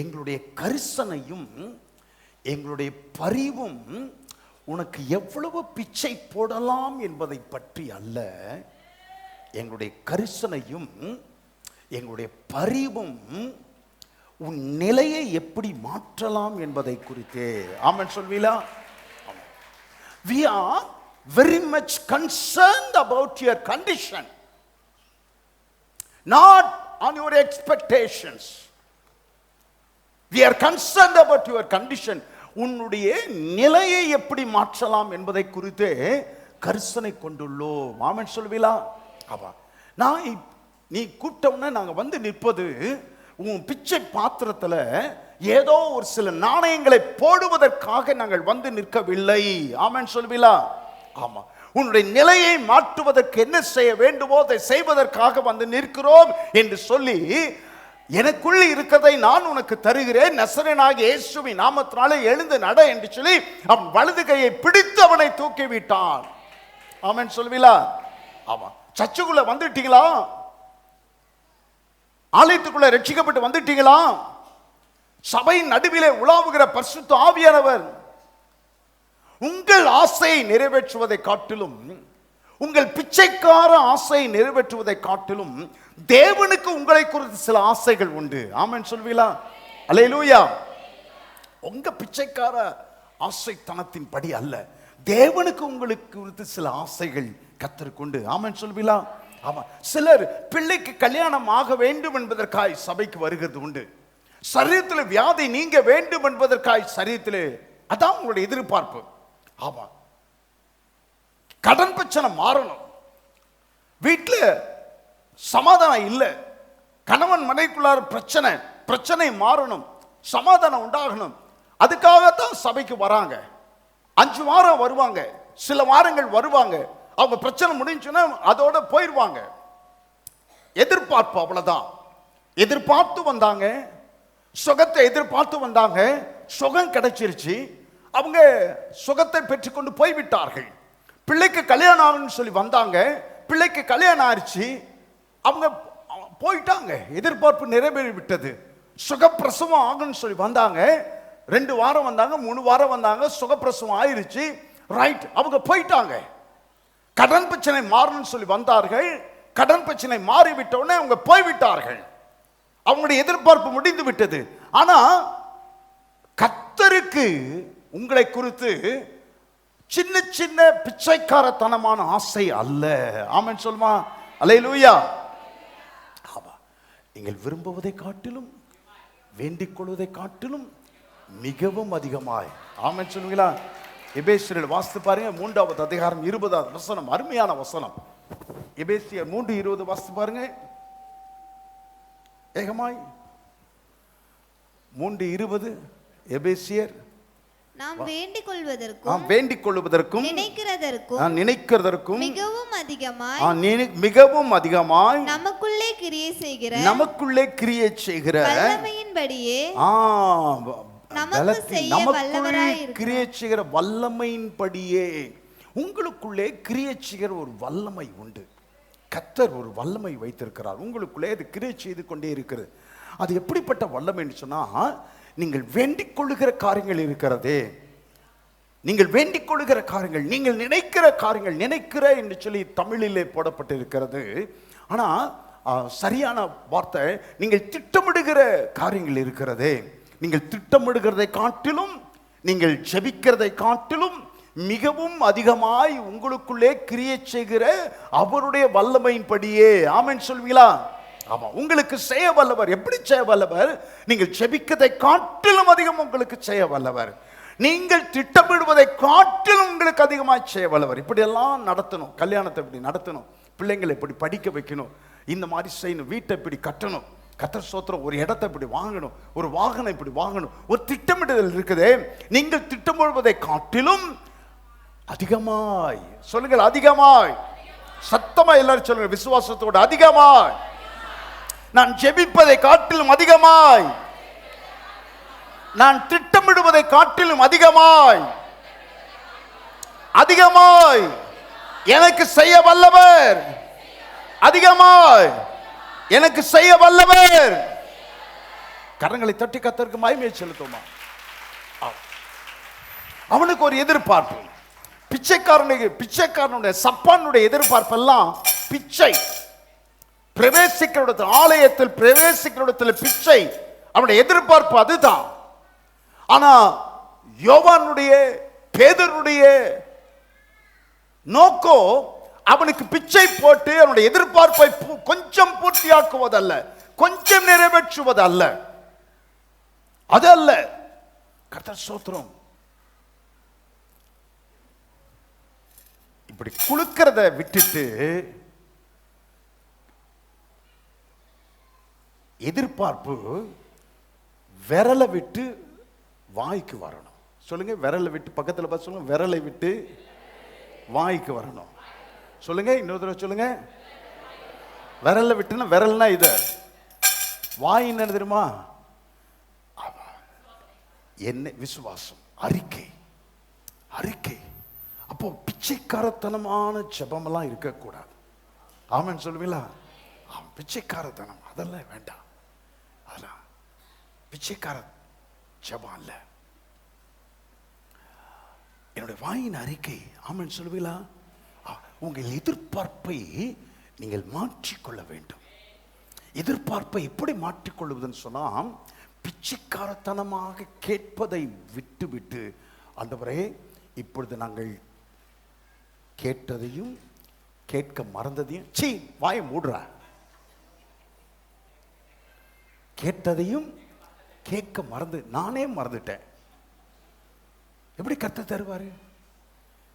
எங்களுடைய கரிசனையும் எங்களுடைய பரிவும் உனக்கு எவ்வளவு பிச்சை போடலாம் என்பதை பற்றி அல்ல, எங்களுடைய கரிசனையும் எங்களுடைய பரிவும் உன் நிலையை எப்படி மாற்றலாம் என்பதை குறித்தே. ஆமென் சொல்வீங்களா? We are very much concerned about your condition, not on your expectations. We are concerned about your condition. உன்னுடைய நிலையை எப்படி மாற்றலாம் என்பதை குறித்தே கரிசனை கொண்டுள்ளோம். ஆமென் சொல்வீங்களா? ஆமா, நீ கூப்பிட்டோம்னா நாங்க வந்து நிற்பது உன் பிச்சை பாத்திரத்துல ஏதோ ஒரு சில நாணயங்களை போடுவதற்காக நாங்கள் வந்து நிற்கவில்லை. ஆமென் சொல்வீங்களா? ஆமா, உன்னுடைய நிலையை மாற்றுவதற்கு என்ன செய்ய வேண்டுமோ அதை செய்வதற்காக வந்து நிற்கிறோம் என்று சொல்லி, எனக்குள்ள இருக்கிறதை நான் உனக்கு தருகிறேன், நசரேயனாகிய இயேசுவின் நாமத்தினாலே எழுந்து நட என்று சொல்லி அவன் வலது கையை பிடித்து அவனை தூக்கி விட்டான். ஆமென் சொல்வீங்களா? ஆமா, சர்ச்சுக்குள்ள வந்துட்டீங்களா? ஆலயத்துக்குள்ள ரட்சிக்கப்பட்டு வந்துட்டீங்களா? சபையின் நடுவிலே உலாவுகிற பரிசுத்த ஆவியானவர் உங்கள் ஆசையை நிறைவேற்றுவதை காட்டிலும், உங்கள் பிச்சைக்கார ஆசையை நிறைவேற்றுவதை காட்டிலும் தேவனுக்கு உங்களை குறித்து சில ஆசைகள் உண்டு. ஆமென் சொல்வீங்களா? அல்லேலூயா. உங்க பிச்சைக்கார ஆசைத்தனத்தின் படி அல்ல, தேவனுக்கு உங்களுக்கு குறித்து சில ஆசைகள் கர்த்தருக்கு உண்டு. ஆமென் சொல்வீங்களா? ஆமா, சிலர் பிள்ளைக்கு கல்யாணம் ஆக வேண்டும் என்பதற்காய் சபைக்கு வருகிறது உண்டு. சரீரத்தில் வியாதி நீங்க வேண்டும் என்பதற்காய் சரீரத்தில், அதான் உங்களுடைய எதிர்பார்ப்பு. ஆமா, கடன் பிரச்சனை மாறணும், வீட்டில் சமாதானம் இல்லை, கணவன் மனைவிக்குள்ளார பிரச்சனை மாறணும், சமாதானம் உண்டாகணும், அதுக்காகத்தான் சபைக்கு வராங்க. 5 வாரம் வருவாங்க, சில வாரங்கள் வருவாங்க, அவங்க பிரச்சனை முடிஞ்சுன்னா அதோட போயிடுவாங்க. எதிர்பார்ப்பு அவ்வளவுதான். எதிர்பார்த்து வந்தாங்க, சுகத்தை எதிர்பார்த்து வந்தாங்க, சுகம் கிடைச்சிருச்சு, அவங்க சுகத்தை பெற்றுக்கொண்டு போய்விட்டார்கள். பிள்ளைக்கு கல்யாணம் ஆகுன்னு சொல்லி வந்தாங்க, பிள்ளைக்கு கல்யாணம் ஆயிடுச்சு, அவங்க போயிட்டாங்க, எதிர்பார்ப்பு நிறைவேறி விட்டது. சுகப்பிரசவம் ஆகுன்னு சொல்லி வந்தாங்க, 2 வாரம் வந்தாங்க, 3 வாரம் வந்தாங்க, சுகப்பிரசவம் ஆயிருச்சு, ரைட், அவங்க போயிட்டாங்க. கடன் பிரச்சனை மாறணும்னு சொல்லி வந்தார்கள், கடன் பிரச்சனை மாறிவிட்டோடனே அவங்க போய்விட்டார்கள். அவங்களுடைய எதிர்பார்ப்பு முடிந்து விட்டது. ஆனா கர்த்தருக்கு உங்களை குறித்து சின்ன சின்ன பிச்சைக்காரத்தனமான ஆசை அல்ல. ஆமென் சொல்லுமா? அல்லேலூயா. ஆமா, நீங்கள் விரும்புவதை காட்டிலும் வேண்டிக் கொள்வதை காட்டிலும் மிகவும் அதிகமாய். ஆமென் சொல்லுவீங்களா? எபேசியர் வாசித்து பாருங்க, 3வது அதிகாரம் 20வது வசனம், அருமையான வசனம். எபேசியர் 3:20 வாசித்து பாருங்க ஏகமாய். 3:20 எபேசியர். நாம் வேண்டிக் கொள்வதற்கும் வேண்டிக் கொள்வதற்கும் நினைக்கிறதற்கும் மிகவும் அதிகமாய் மிகவும் அதிகமாய் நமக்குள்ளே கிரியை செய்கிற வல்லமையின்படியே கிரியை செய்கிற வல்லமையின்படியே உங்களுக்குள்ளே கிரியை செய்கிற ஒரு வல்லமை உண்டு. கர்த்தர் ஒரு வல்லமை வைத்திருக்கிறார் உங்களுக்குள்ளே, அது கிரியை செய்து கொண்டே இருக்கிறது. அது எப்படிப்பட்ட வல்லமைன்னு சொன்னா, நீங்கள் வேண்டிக் கொள்ளுகிற காரியங்கள் இருக்கிறதே, நீங்கள் வேண்டிக் கொள்ளுகிற காரியங்கள், நீங்கள் நினைக்கிற காரியங்கள், நினைக்கிற என்று சொல்லி தமிழிலே போடப்பட்டிருக்கிறது. ஆனா சரியான வார்த்தை, நீங்கள் திட்டமிடுகிற காரியங்கள் இருக்கிறதே, நீங்கள் திட்டமிடுகிறதை காட்டிலும், நீங்கள் ஜெபிக்கிறதை காட்டிலும் மிகவும் அதிகமாய் உங்களுக்குள்ளே கிரியை செய்கிற அவருடைய வல்லமையின்படியே. ஆமென் சொல்வீங்களா? ஆமா, உங்களுக்கு செய்ய வல்லவர். எப்படி செய்ய வல்லவர்? நீங்கள் ஜெபிக்கதை காட்டிலும் அதிகம் உங்களுக்கு செய்ய வல்லவர். நீங்கள் திட்டமிடுவதை காட்டிலும் உங்களுக்கு அதிகமாக செய்ய வல்லவர். இப்படியெல்லாம் நடத்தணும், கல்யாணத்தை இப்படி நடத்தணும், பிள்ளைங்களை இப்படி படிக்க வைக்கணும், இந்த மாதிரி செய்யணும், வீட்டை இப்படி கட்டணும், கர்த்தர் ஸ்தோத்திரம், ஒரு இடத்தை இப்படி வாங்கணும், ஒரு வாகனம் இப்படி வாங்கணும், ஒரு திட்டமிடுதல் இருக்குது. நீங்கள் திட்டமிடுவதை காட்டிலும் அதிகமாய். சொல்லுங்கள், அதிகமாய். சத்தமா எல்லாரும் சொல்லுங்க, விசுவாசத்தோடு, அதிகமாய். நான் ஜெபிப்பதை காட்டிலும் அதிகமாய், நான் திட்டமிடுவதை காட்டிலும் அதிகமாய், அதிகமாய் எனக்கு செய்ய வல்லவர், அதிகமாய் எனக்கு செய்ய வல்லவர். கரங்களை தட்டி கர்த்தருக்கு மகிமை செலுத்துமா? அவனுக்கு ஒரு எதிர்பார்ப்பு. பிச்சைக்காரனுடைய சப்பானுடைய எதிர்பார்ப்பெல்லாம் பிச்சை, பிரவேசிக்கிற இடத்துல, ஆலயத்தில் பிரவேசிக்கிற இடத்துல பிச்சை, அவனுடைய எதிர்பார்ப்பு அதுதான். ஆனா யோவானுடைய, பேதுருடைய நோக்கம் அவனுக்கு பிச்சை போட்டு அவனுடைய எதிர்பார்ப்பை கொஞ்சம் பூர்த்தியாக்குவதல்ல, கொஞ்சம் நிறைவேற்றுவதல்ல, அது அல்ல. கர்த்தர் ஸ்தோத்திரம். இப்படி குலுக்கிறத விட்டுட்டு எதிர்பார்ப்பு விரலை விட்டு வாய்க்கு வரணும். சொல்லுங்க, விரலை விட்டு, பக்கத்தில் பார்த்து சொல்லுங்க, விரலை விட்டு வாய்க்கு வரணும். சொல்லுங்க, இன்னொரு தடவை சொல்லுங்க. விரலை விட்டுனா, விரல்னா இது, வாய் என்ன தெரியுமா? என்ன? விசுவாசம், அறிக்கை, அறிக்கை. அப்போ பிச்சைக்காரத்தனமான ஜெபமெல்லாம் இருக்கக்கூடாது. ஆமென் சொல்லுவீங்களா? பிச்சைக்காரத்தனம் அதெல்லாம் வேண்டாம். அதெல்லாம் பிச்சைக்கார ஜெபம் அல்ல. என்னுடைய வாயின் அறிக்கை. ஆமென் சொல்லுவீங்களா? உங்கள் எதிர்பார்ப்பை நீங்கள் மாற்றிக்கொள்ள வேண்டும். எதிர்பார்ப்பை எப்படி மாற்றிக்கொள்வதுன்னு சொன்னா, பிச்சைக்காரத்தனமாக கேட்பதை விட்டு விட்டு, ஆண்டவரே இப்பொழுது நாங்கள் கேட்டதையும் கேட்க மறந்ததையும், சீ வாயை மூடுற, கேட்டதையும் கேட்க மறந்து, நானே மறந்துட்டேன். எப்படி கர்த்தர் தருவாரு?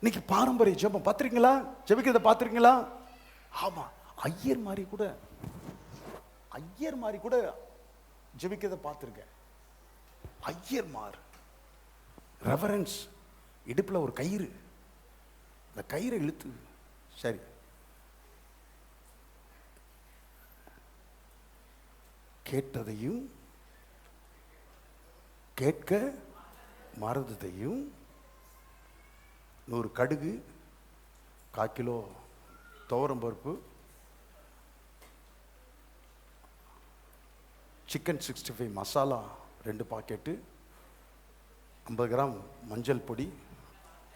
இன்னைக்கு பாரம்பரிய ஜெபம் பார்த்துருக்கீங்களா? ஜெபிக்கிறத பார்த்துருக்கீங்களா? ஆமா, ஐயர் மாதிரி கூட ஜெபிக்கிறத பார்த்துருக்கேன். ஐயர்மார், ரெவரன்ஸ், இடுப்பில் ஒரு கயிறு, அந்த கயிறை இழுத்து, சரி கேட்டதையும் கேட்க மறந்ததையும் 100 கடுகு, 1/4 கிலோ துவரம் பருப்பு, சிக்கன் 65 மசாலா 2 பாக்கெட்டு, 50 கிராம் மஞ்சள் பொடி,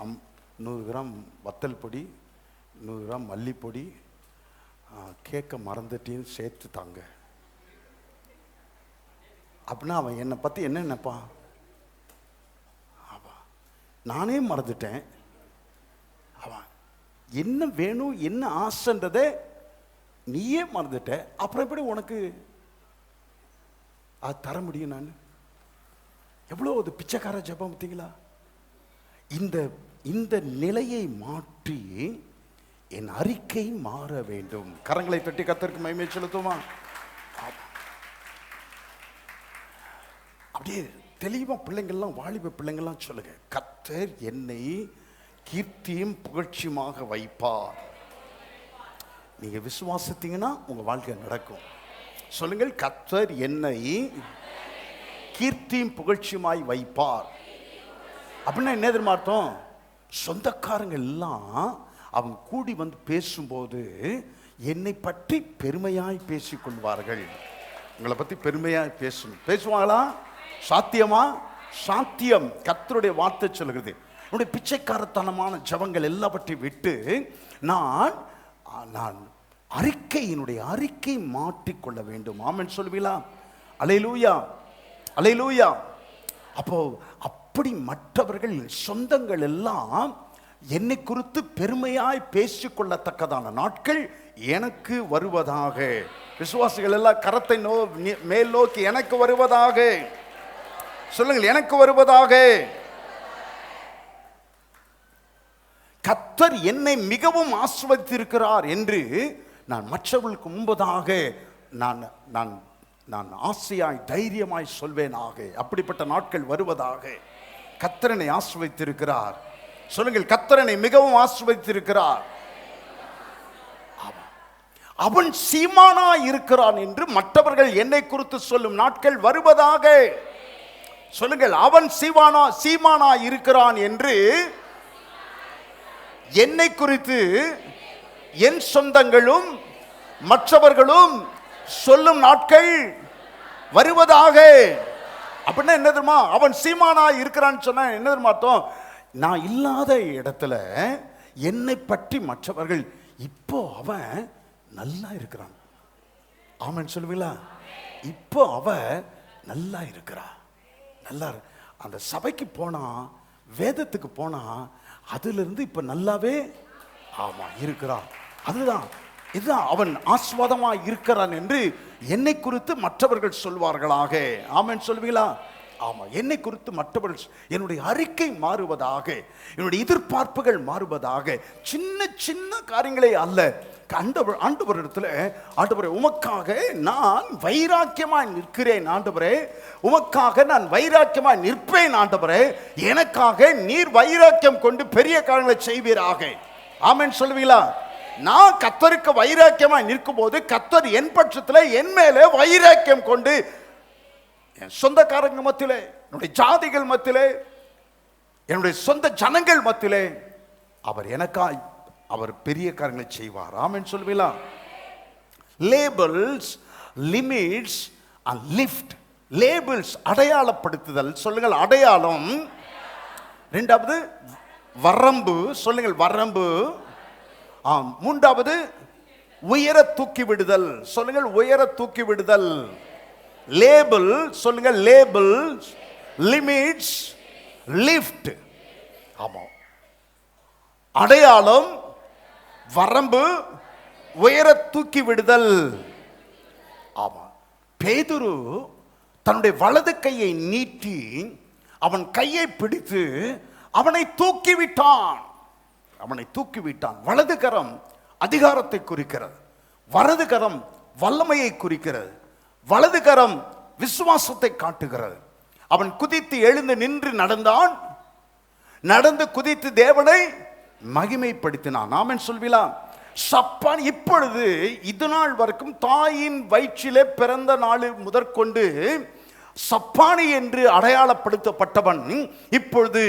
100 கிராம் வத்தல் பொடி, 100 கிராம் மல்லிப்பொடி, கேட்க மறந்துட்டையும் சேர்த்து தாங்க. அப்படின்னா அவன் என்னை பற்றி என்ன நினைப்பான்? அவன் நானே மறந்துட்டேன், அவன் என்ன வேணும் என்ன ஆசைன்றதை நீயே மறந்துட்ட, அப்புறம் எப்படி உனக்கு அது தர முடியும்? நான் எவ்வளோ அது பிச்சைக்கார ஜெபம் பார்த்தீங்களா? இந்த நிலையை மாற்றி என் அறிக்கை மாற வேண்டும். கரங்களை தட்டி கர்த்தருக்கு மகிமை செலுத்துமா? அப்படியே தெளிவா பிள்ளைங்கள்லாம், வாலிப பிள்ளைங்கள்லாம் சொல்லுங்க, கர்த்தர் என்னை கீர்த்தியும் புகழ்ச்சியுமாக வைப்பார். நீங்க விசுவாசித்தீங்கன்னா உங்க வாழ்க்கை நடக்கும். சொல்லுங்கள், கர்த்தர் என்னை கீர்த்தியும் புகழ்ச்சியுமாய் வைப்பார். அப்படின்னா என்ன எதிர்பார்த்தோம்? சொந்தக்காரங்க எல்லாம் அவங்க கூடி வந்து பேசும்போது என்னை பற்றி பெருமையாய் பேசிக்கொள்வார்கள். உங்களை பற்றி பெருமையாய் பேசுவாங்களா? சாத்தியமா? சாத்தியம். கர்த்தருடைய வார்த்தை சொல்கிறது. என்னுடைய பிச்சைக்காரத்தனமான ஜபங்கள் எல்லாவற்றையும் விட்டு நான் அறிக்கை மாற்றிக்கொள்ள வேண்டும். ஆமென் சொல்லுவீங்களா? அல்லேலூயா, அல்லேலூயா. அப்படி மற்றவர்கள் சொந்தங்கள் எல்லாம் என்னை குறித்து பெருமையாய் பேசிக்கொள்ளத்தக்கதான நாட்கள் எனக்கு வருவதாக. விசுவாசிகள் எல்லாம் கரத்தை மேல் நோக்கி எனக்கு வருவதாக சொல்லுங்கள், எனக்கு வருவதாக. கர்த்தர் என்னை மிகவும் ஆசீர்வதித்திருக்கிறார் என்று நான் மற்றவர்களுக்கு முன்பதாக நான் ஆசையாய் தைரியமாய் சொல்வேனாக. அப்படிப்பட்ட நாட்கள் வருவதாக. கர்த்தர் என்னை ஆசீர்வதித்திருக்கிறார். சொல்லுங்கள், கர்த்தர் என்னை மிகவும் ஆசீர்வதித்திருக்கிறார். அவன் சீமானா இருக்கிறான் என்று மற்றவர்கள் என்னை குறித்து சொல்லும் நாட்கள் வருவதாக. சொல்லுங்கள், அவன் சீமானா இருக்கிறான் என்று என்னை குறித்து என் சொந்தங்களும் மற்றவர்களும் சொல்லும் நாட்கள் வருவதாக. அப்படின்னா என்ன தெரியுமா? அவன் சீமானா இருக்கிறான்னு சொன்னா என்ன தெரியுமா அர்த்தம்? நான் இல்லாத இடத்துல என்னை பற்றி மற்றவர்கள் இப்போ அவன் நல்லா இருக்கிறான். ஆமென் சொல்லுவீங்களா? இப்போ அவ நல்லா இருக்கிறா. நல்லா அந்த சபைக்கு போனா, வேதத்துக்கு போனா, அதுல இருந்து இப்ப நல்லாவே ஆமா இருக்கிறான். இதுதான் அவன் ஆஸ்வாதமா இருக்கிறான் என்று என்னை குறித்து மற்றவர்கள் சொல்வார்களாக. ஆமென் சொல்லுவீங்களா? ஆமா, என்னை குறித்து மற்றவர்கள், என்னுடைய அறிக்கை மாறுவதாக, என்னுடைய எதிர்பார்ப்புகள் மாறுவதாக. சின்ன சின்ன காரியங்களே அல்ல. ஆண்டவரிடத்துல, ஆண்டவரே உமக்காக நான் வைராக்கியமாய் நிற்கிறேன், ஆண்டவரே உமக்காக நான் வைராக்கியமாய் நிற்பேன், ஆண்டவரே எனக்காக நீர் வைராக்கியம் கொண்டு பெரிய காரியங்களை செய்வீராக. ஆமென் சொல்லுவீங்களா? நான் கர்த்தருக்கு வைராக்கியமாய் நிற்கும் போது கர்த்தர் என் பட்சத்தில் என் மேலே வைராக்கியம் கொண்டு என் சொந்தக்காரங்க மத்தியிலே, என்னுடைய ஜாதிகள் மத்தியிலே, என்னுடைய சொந்த ஜனங்கள் மத்தியிலே அவர் எனக்காய் அவர் பெரிய காரியங்களை செய்வார். ஆமென் சொல்லுவீங்களா? Labels, limits and lift. Labels அடையாளப்படுத்துதல். சொல்லுங்கள், அடையாளம். இரண்டாவது வரம்பு. சொல்லுங்கள், வரம்பு. மூன்றாவது உயர தூக்கி விடுதல். சொல்லுங்கள், உயர தூக்கி விடுதல். லேபிள். சொல்லுங்கள், லேபிள், லிமிட்ஸ், லிஃப்ட். ஆமா, அடையாளம், வரம்பு, உயர தூக்கி விடுதல். ஆமா, பேதுரு தன்னுடைய வலது கையை நீட்டி அவன் கையை பிடித்து அவனை தூக்கிவிட்டான். அவனை தூக்கிவிட்டான். வலது கரம் அதிகாரத்தை குறிக்கிறது, வலது கரம் வல்லமையை குறிக்கிறது, வலது கரம் விசுவாசத்தை காட்டுகிறது. அவன் குதித்து எழுந்து நின்று நடந்தான். நடந்து குதித்து தேவனை மகிமைப்படுத்தினான். ஆமென் சொல்வீங்களா? சப்பான் இப்பொழுது இது நாள் வரைக்கும் தாயின் வயிற்றிலே பிறந்த நாள் முதற்கொண்டு சப்பானி என்று அடையாளப்படுத்தப்பட்டவன் இப்பொழுது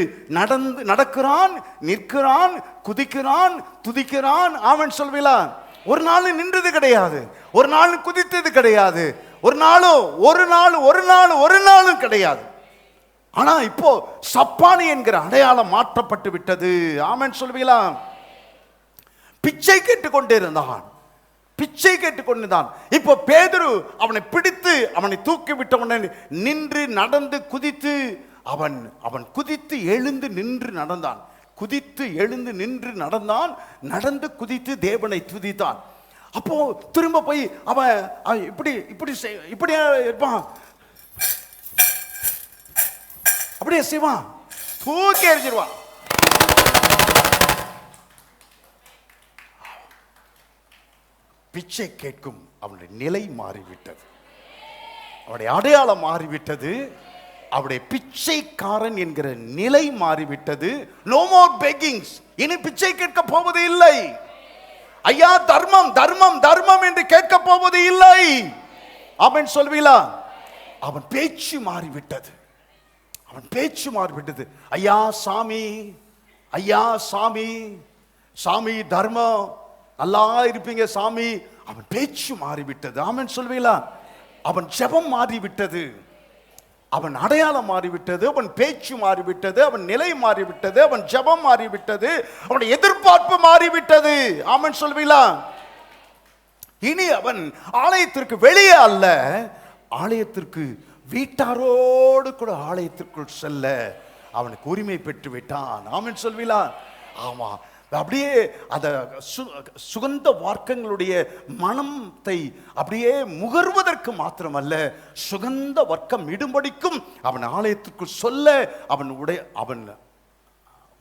நடக்கிறான், நிற்கிறான், குதிக்கிறான், துதிக்கிறான். ஆமென் சொல்வீங்களா? ஒரு நாள் நின்றது கிடையாது, ஒரு நாள் குதித்தது கிடையாது, ஒரு நாளும் கிடையாது. ஆனா இப்போ சப்பானி என்கிற அடையாளம் மாற்றப்பட்டு விட்டது. ஆமென் சொல்வீங்களா? பிச்சை கேட்டுக்கொண்டிருந்தான், பிச்சை கேட்டுக்கொண்டிருந்தான். இப்போ பேதுரு அவனை பிடித்து அவனை தூக்கி விட்டவனை நின்று நடந்து குதித்து அவன் குதித்து எழுந்து நின்று நடந்தான், குதித்து எழுந்து நின்று நடந்தான், நடந்து குதித்து தேவனை துதித்தான். அப்போ திரும்ப போய் அவன் இப்படியே இருப்பான், அப்படியே செய்வான், தூக்கி எறிஞ்சிருவான். பிச்சை கேட்கும் அவனுடைய நிலை மாறிவிட்டது, அவனுடைய அடையாளம் மாறிவிட்டது, அவருடைய பிச்சைக்காரன் என்கிற நிலை மாறிவிட்டது. No more beggings. இனி பிச்சை கேட்க போவது இல்லை. ஐயா தர்மம் தர்மம் தர்மம் என்று கேட்க போவது இல்லை. ஆமென் சொல்வீங்களா? அவன் பேச்சு மாறிவிட்டது, அவன் பேச்சு மாறிவிட்டது. ஐயா சாமி, ஐயா சாமி, சாமி தர்மம், நல்லா இருப்பீங்க சாமி. அவன் பேச்சு மாறிவிட்டது. ஆமென் சொல்வீங்களா? அவன் ஜெபம் மாறிவிட்டது, அவன் அடையாளம் மாறிவிட்டது, அவன் பேச்சு மாறிவிட்டது, அவன் நிலை மாறிவிட்டது, அவன் ஜெபம் மாறிவிட்டது, அவனுடைய எதிர்பார்ப்பு மாறிவிட்டது. ஆமென் சொல்வீங்களா? இனி அவன் ஆலயத்திற்கு வெளியே அல்ல, ஆலயத்திற்கு வீட்டாரோடு கூட ஆலயத்திற்குள் செல்ல அவனுக்கு உரிமை பெற்று விட்டான். ஆமென் சொல்வீங்களா? ஆமா, அப்படியே அந்த சுகந்த வார்க்கங்களுடைய மனத்தை அப்படியே முகர்வதற்கு மாத்திரமல்ல, சுகந்த வர்க்கம் இடும்படிக்கும் அவன் ஆலயத்திற்குள் சொல்ல அவன்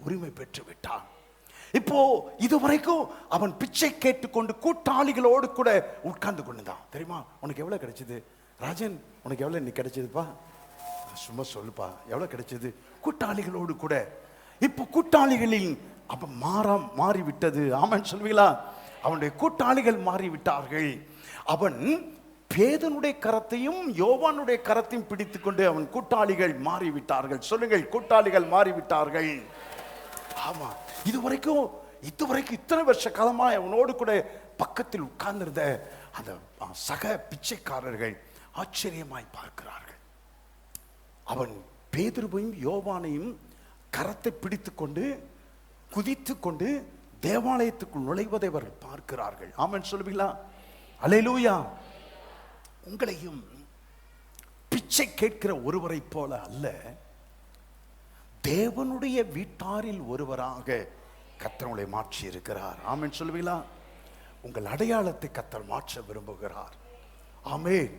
உரிமை பெற்று விட்டான். இப்போ இதுவரைக்கும் அவன் பிச்சை கேட்டுக்கொண்டு கூட்டாளிகளோடு கூட உட்கார்ந்து கொண்டுதான். தெரியுமா உனக்கு எவ்வளவு கிடைச்சது ராஜன்? உனக்கு எவ்வளவு இன்னைக்கு கிடைச்சதுப்பா? சும்மா சொல்லுப்பா, எவ்வளவு கிடைச்சது? கூட்டாளிகளோடு கூட. இப்போ கூட்டாளிகளின் அப்ப மாறிவிட்டது. ஆமென் சொல்வீங்களா? அவனுடைய கூட்டாளிகள் மாறிவிட்டார்கள். அவன் பேதனுடைய கரத்தையும் யோவானுடைய கரத்தையும் பிடித்துக்கொண்டு அவன் கூட்டாளிகள் மாறிவிட்டார்கள். சொல்லுங்கள், கூட்டாளிகள் மாறிவிட்டார்கள். ஆமா, இதுவரைக்கும் இத்தனை வருஷ காலமா அவனோடு கூட பக்கத்தில் உட்கார்ந்திருந்த அந்த சக பிச்சைக்காரர்கள் ஆச்சரியமாய் பார்க்கிறார்கள். அவன் பேதுருவையும் யோவானையும் கரத்தை பிடித்துக்கொண்டு குதித்து கொண்டு தேவாலயத்துக்குள் நுழைவதை அவர்கள் பார்க்கிறார்கள். ஆமென் சொல்லுவீங்களா? அல்லேலூயா. உங்களையும் பிச்சை கேட்கிற ஒருவரை போல அல்ல, தேவனுடைய வீட்டாரில் ஒருவராக கர்த்தர் உங்களை மாற்றி இருக்கிறார். ஆமென் சொல்லுவீங்களா? உங்கள் அடையாளத்தை கர்த்தர் மாற்ற விரும்புகிறார். ஆமென்.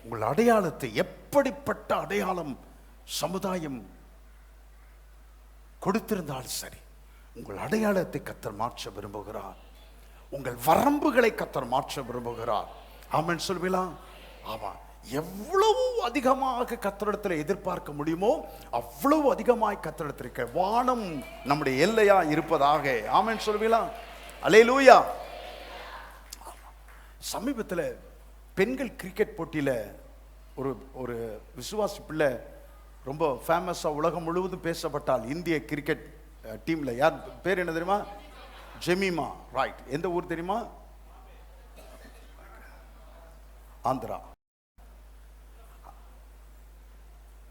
உங்கள் அடையாளத்தை, எப்படிப்பட்ட அடையாளம் சமுதாயம் கொடுத்திருந்தால் சரி, உங்கள் அடையாளத்தை கர்த்தர் மாற்ற விரும்புகிறார். உங்கள் வரம்புகளை கர்த்தர் மாற்ற விரும்புகிறார். ஆமென் சொல்வீங்களா? ஆமா, எவ்வளவு அதிகமாக கர்த்தரிடத்தில் எதிர்பார்க்க முடியுமோ அவ்வளவு அதிகமாய் கர்த்தரிடத்தில் வானம் நம்முடைய எல்லையா இருப்பதாக. ஆமென் சொல்வீங்களா? அல்லேலூயா. சமீபத்தில் பெண்கள் கிரிக்கெட் போட்டியில ஒரு விசுவாசி பிள்ளை ரொம்ப ஃபேமஸா உலகம் முழுவதும் பேசப்பட்டால் இந்திய கிரிக்கெட் டீம்ல. யார் பேர் என்ன தெரியுமா? ஜெமிமா. ரைட். எந்த ஊர் தெரியுமா? ஆந்திரா.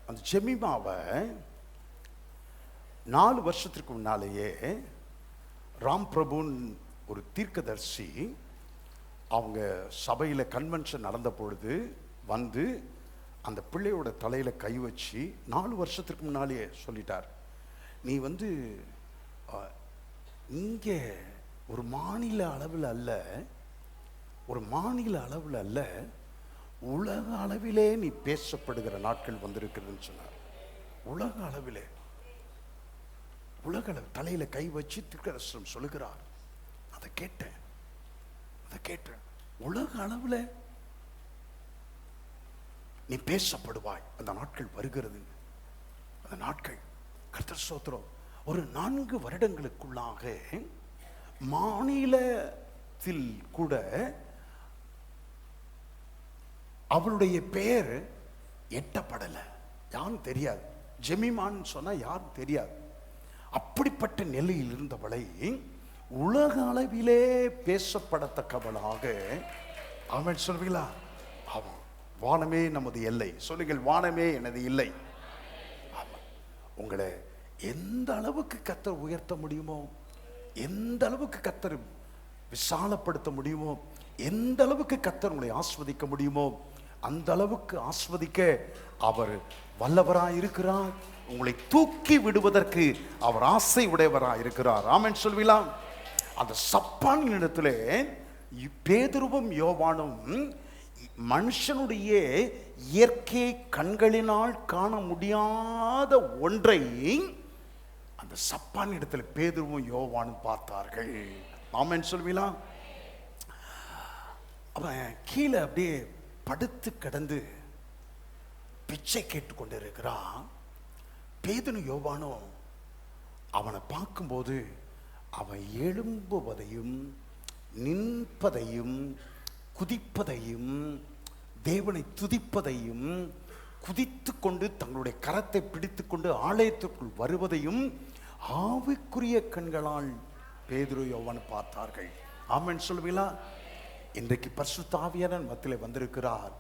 அந்த ஜெமிமாவை 4 வருஷத்துக்கு முன்னாலேயே ராம் பிரபுன் ஒரு தீர்க்கதரிசி அவங்க சபையில கன்வென்ஷன் நடந்த பொழுது வந்து அந்த பிள்ளையோட தலையில கை வச்சு 4 வருஷத்துக்கு முன்னாலேயே சொல்லிட்டார், நீ வந்து இங்கே ஒரு மாநில அளவில் அல்ல, உலக அளவிலே நீ பேசப்படுகிற நாட்கள் வந்திருக்குதுன்னு சொன்னார். உலக அளவிலே, தலையில கை வச்சு தீர்க்கதரிசனம் சொல்லுகிறார். அதை கேட்டேன். உலக அளவில் நீ பேசப்படுவாய். அந்த நாட்கள் வருகிறது. அந்த நாட்கள் கர்த்தர் ஸ்தோத்திரம். ஒரு 4 வருடங்களுக்குள்ளாக மாநிலத்தில் கூட அவளுடைய பெயர் எட்டப்படல. யாரும் தெரியாது. ஜெமிமான்னு சொன்னா யாரும் தெரியாது. அப்படிப்பட்ட நிலையில் இருந்தவளை உலக அளவிலே பேசப்படத்தக்கவளாக, அவன் சொல்வீங்களா, அவன் வானமே நமது எல்லை. சொல்லுங்கள், வானமே எனது இல்லை. உங்களை எந்த அளவுக்கு கர்த்தர் உயர்த்த முடியுமோ, எந்த அளவுக்கு கர்த்தர் விசாலப்படுத்த முடியுமோ, எந்த அளவுக்கு கர்த்தர் உங்களை ஆஸ்வதிக்க முடியுமோ, அந்த அளவுக்கு ஆஸ்வதிக்க அவர் வல்லவராய் இருக்கிறார். உங்களை தூக்கி விடுவதற்கு அவர் ஆசை உடையவராய் இருக்கிறார். ஆமென் சொல்வீங்களா? அந்த சப்பானின் இடத்துல பேதுருவும் யோவானும் மனுஷனுடைய இயற்கை கண்களினால் காண முடியாத ஒன்றை அந்த சப்பான் இடத்துல பேதுருவும் யோவானும் பார்த்தார்கள். ஆமென் சொல்வீங்களா? அவன் கீழே அப்படியே படுத்து கிடந்து பிச்சை கேட்டுக்கொண்டு இருக்கிறான். பேதுரு யோவானும் அவனை பார்க்கும்போது அவன் எழும்புவதையும் நிற்பதையும் குதிப்பதையும் தேவனை துதிப்பதையும் குதித்து கொண்டு தங்களுடைய கரத்தை பிடித்து கொண்டு ஆலயத்திற்குள் வருவதையும் ஆவிக்குரிய கண்களால் பேதுரு யோவான் பார்த்தார்கள். ஆமென் சொல்வீங்களா? இன்றைக்கு பரிசுத்த ஆவியானவர் மத்தியிலே வந்திருக்கிறார்.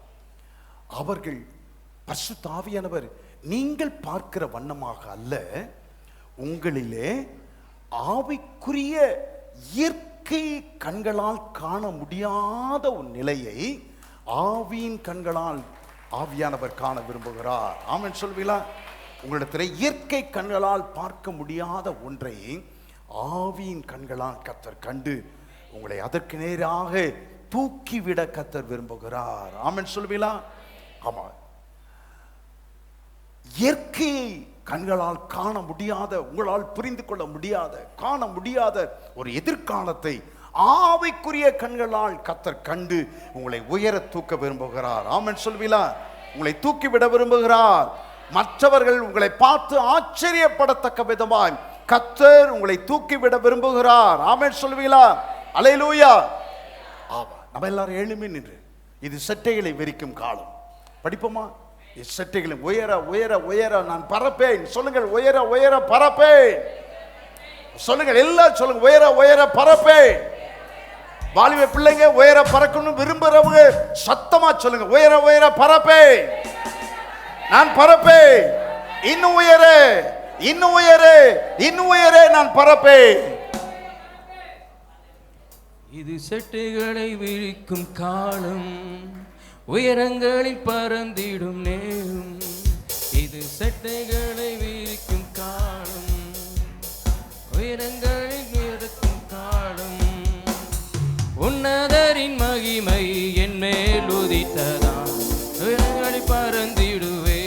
அவர்கள் பரிசுத்த ஆவியானவர் நீங்கள் பார்க்கிற வண்ணமாக அல்ல, உங்களிலே ஆவிக்குரிய இயற்கை கண்களால் காண முடியாத ஒரு நிலையை ஆவியின் கண்களால் ஆவியானவர் காண விரும்புகிறார். ஆமென் சொல்வீங்களா? உங்களிடத்தில் இயற்கை கண்களால் பார்க்க முடியாத ஒன்றை ஆவியின் கண்களால் கர்த்தர் கண்டு உங்களை அதற்கு நேராக தூக்கிவிட கர்த்தர் விரும்புகிறார். ஆமென் சொல்வீங்களா? ஆமா, இயற்கையை கண்களால் காண முடியாத, உங்களால் புரிந்து கொள்ள முடியாத, காண முடியாத ஒரு எதிர்காலத்தை ஆவிக்குரிய கண்களால் கர்த்தர் கண்டு உங்களை உயர தூக்க விரும்புகிறார். ஆமென் சொல்வீங்களா? உங்களை தூக்கிவிட விரும்புகிறார். மற்றவர்கள் உங்களை பார்த்து ஆச்சரியப்படத்தக்க விதமாய் கர்த்தர் உங்களை தூக்கிவிட விரும்புகிறார். ஆமென் சொல்வீங்களா? அல்லேலூயா. ஆமா, நம்ம எல்லாரும் எழும்பி நின்று, இது செட்டைகளை விரிக்கும் காலம். படிப்போமா? செட்டைகளை உயர உயர உயர நான் பறப்பேன். சொல்லுங்கள், உயர உயர பறப்பேன். சொல்லுங்கள், எல்லாம் சொல்லுங்க, உயர உயர பறப்பேன். வாலிப பிள்ளைங்க உயர பறக்கணும் விரும்புறவங்க சத்தமா சொல்லுங்க, உயர உயர பறப்பேன். நான் பறப்பேன். இன்னும் உயர, இன்னும் உயர, இன்னும் உயர நான் பறப்பேன். இது செட்டைகளை விரிக்கும் காலம், உயரங்களில் பறந்திடும் நேரம். இது செட்டைகளை விரிக்கும் காலம், உயரங்களில் விரிக்கும் காலம். உன்னதரின் மகிமை என் மேல் உதித்ததாம், உயரங்களில் பறந்திடுவே.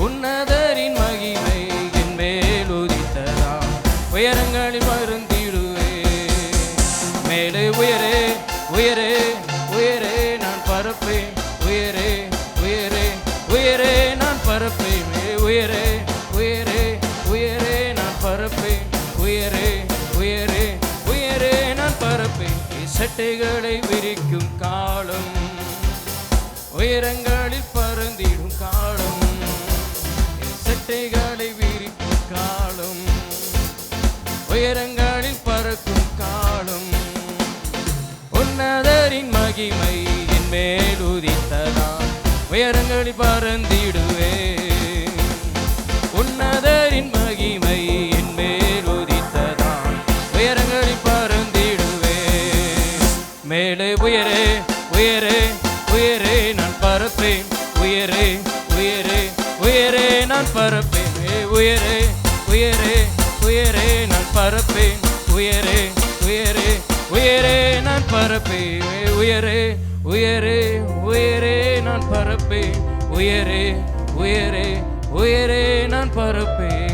உன்னதரின் மகிமை என் மேல் உதித்ததாம், உயரங்களில் பறந்திடுவே. மேலே உயரே உயரே உயரே நான் பறப்பேன். உயரே உயரே உயரே நான் பறப்பேன். உயரே உயரே உயரே நான் பறப்பேன். உயரே உயரே உயரே நான் பறப்பேன். செட்டைகளை விரிக்கும் காலம், உயரங்களில் பறந்திடும் காலம். செட்டைகளை விரிக்கும் காலம், உயரங்களில் பறக்கும் காலம். உன்னதரின் மகிமை என் மேல் உதித்ததாம், உயரங்களில் பறந்திடுவே. உன்னதரின் மகிமை என் மேல் உதித்ததாம், உயரங்களில் பறந்திடுவே. மேலே உயரே உயரே உயரே நான் பறப்பேன். உயரே உயரே உயரே நான் பறப்பேன். உயரே உயரே உயரே நான் பறப்பேன். உயரே உயரே உயரே நான் பறப்பேன். உயரே உயரே உயரே நான் பறப்பேன். உயரே உயரே உயரே நான் பறப்பேன்.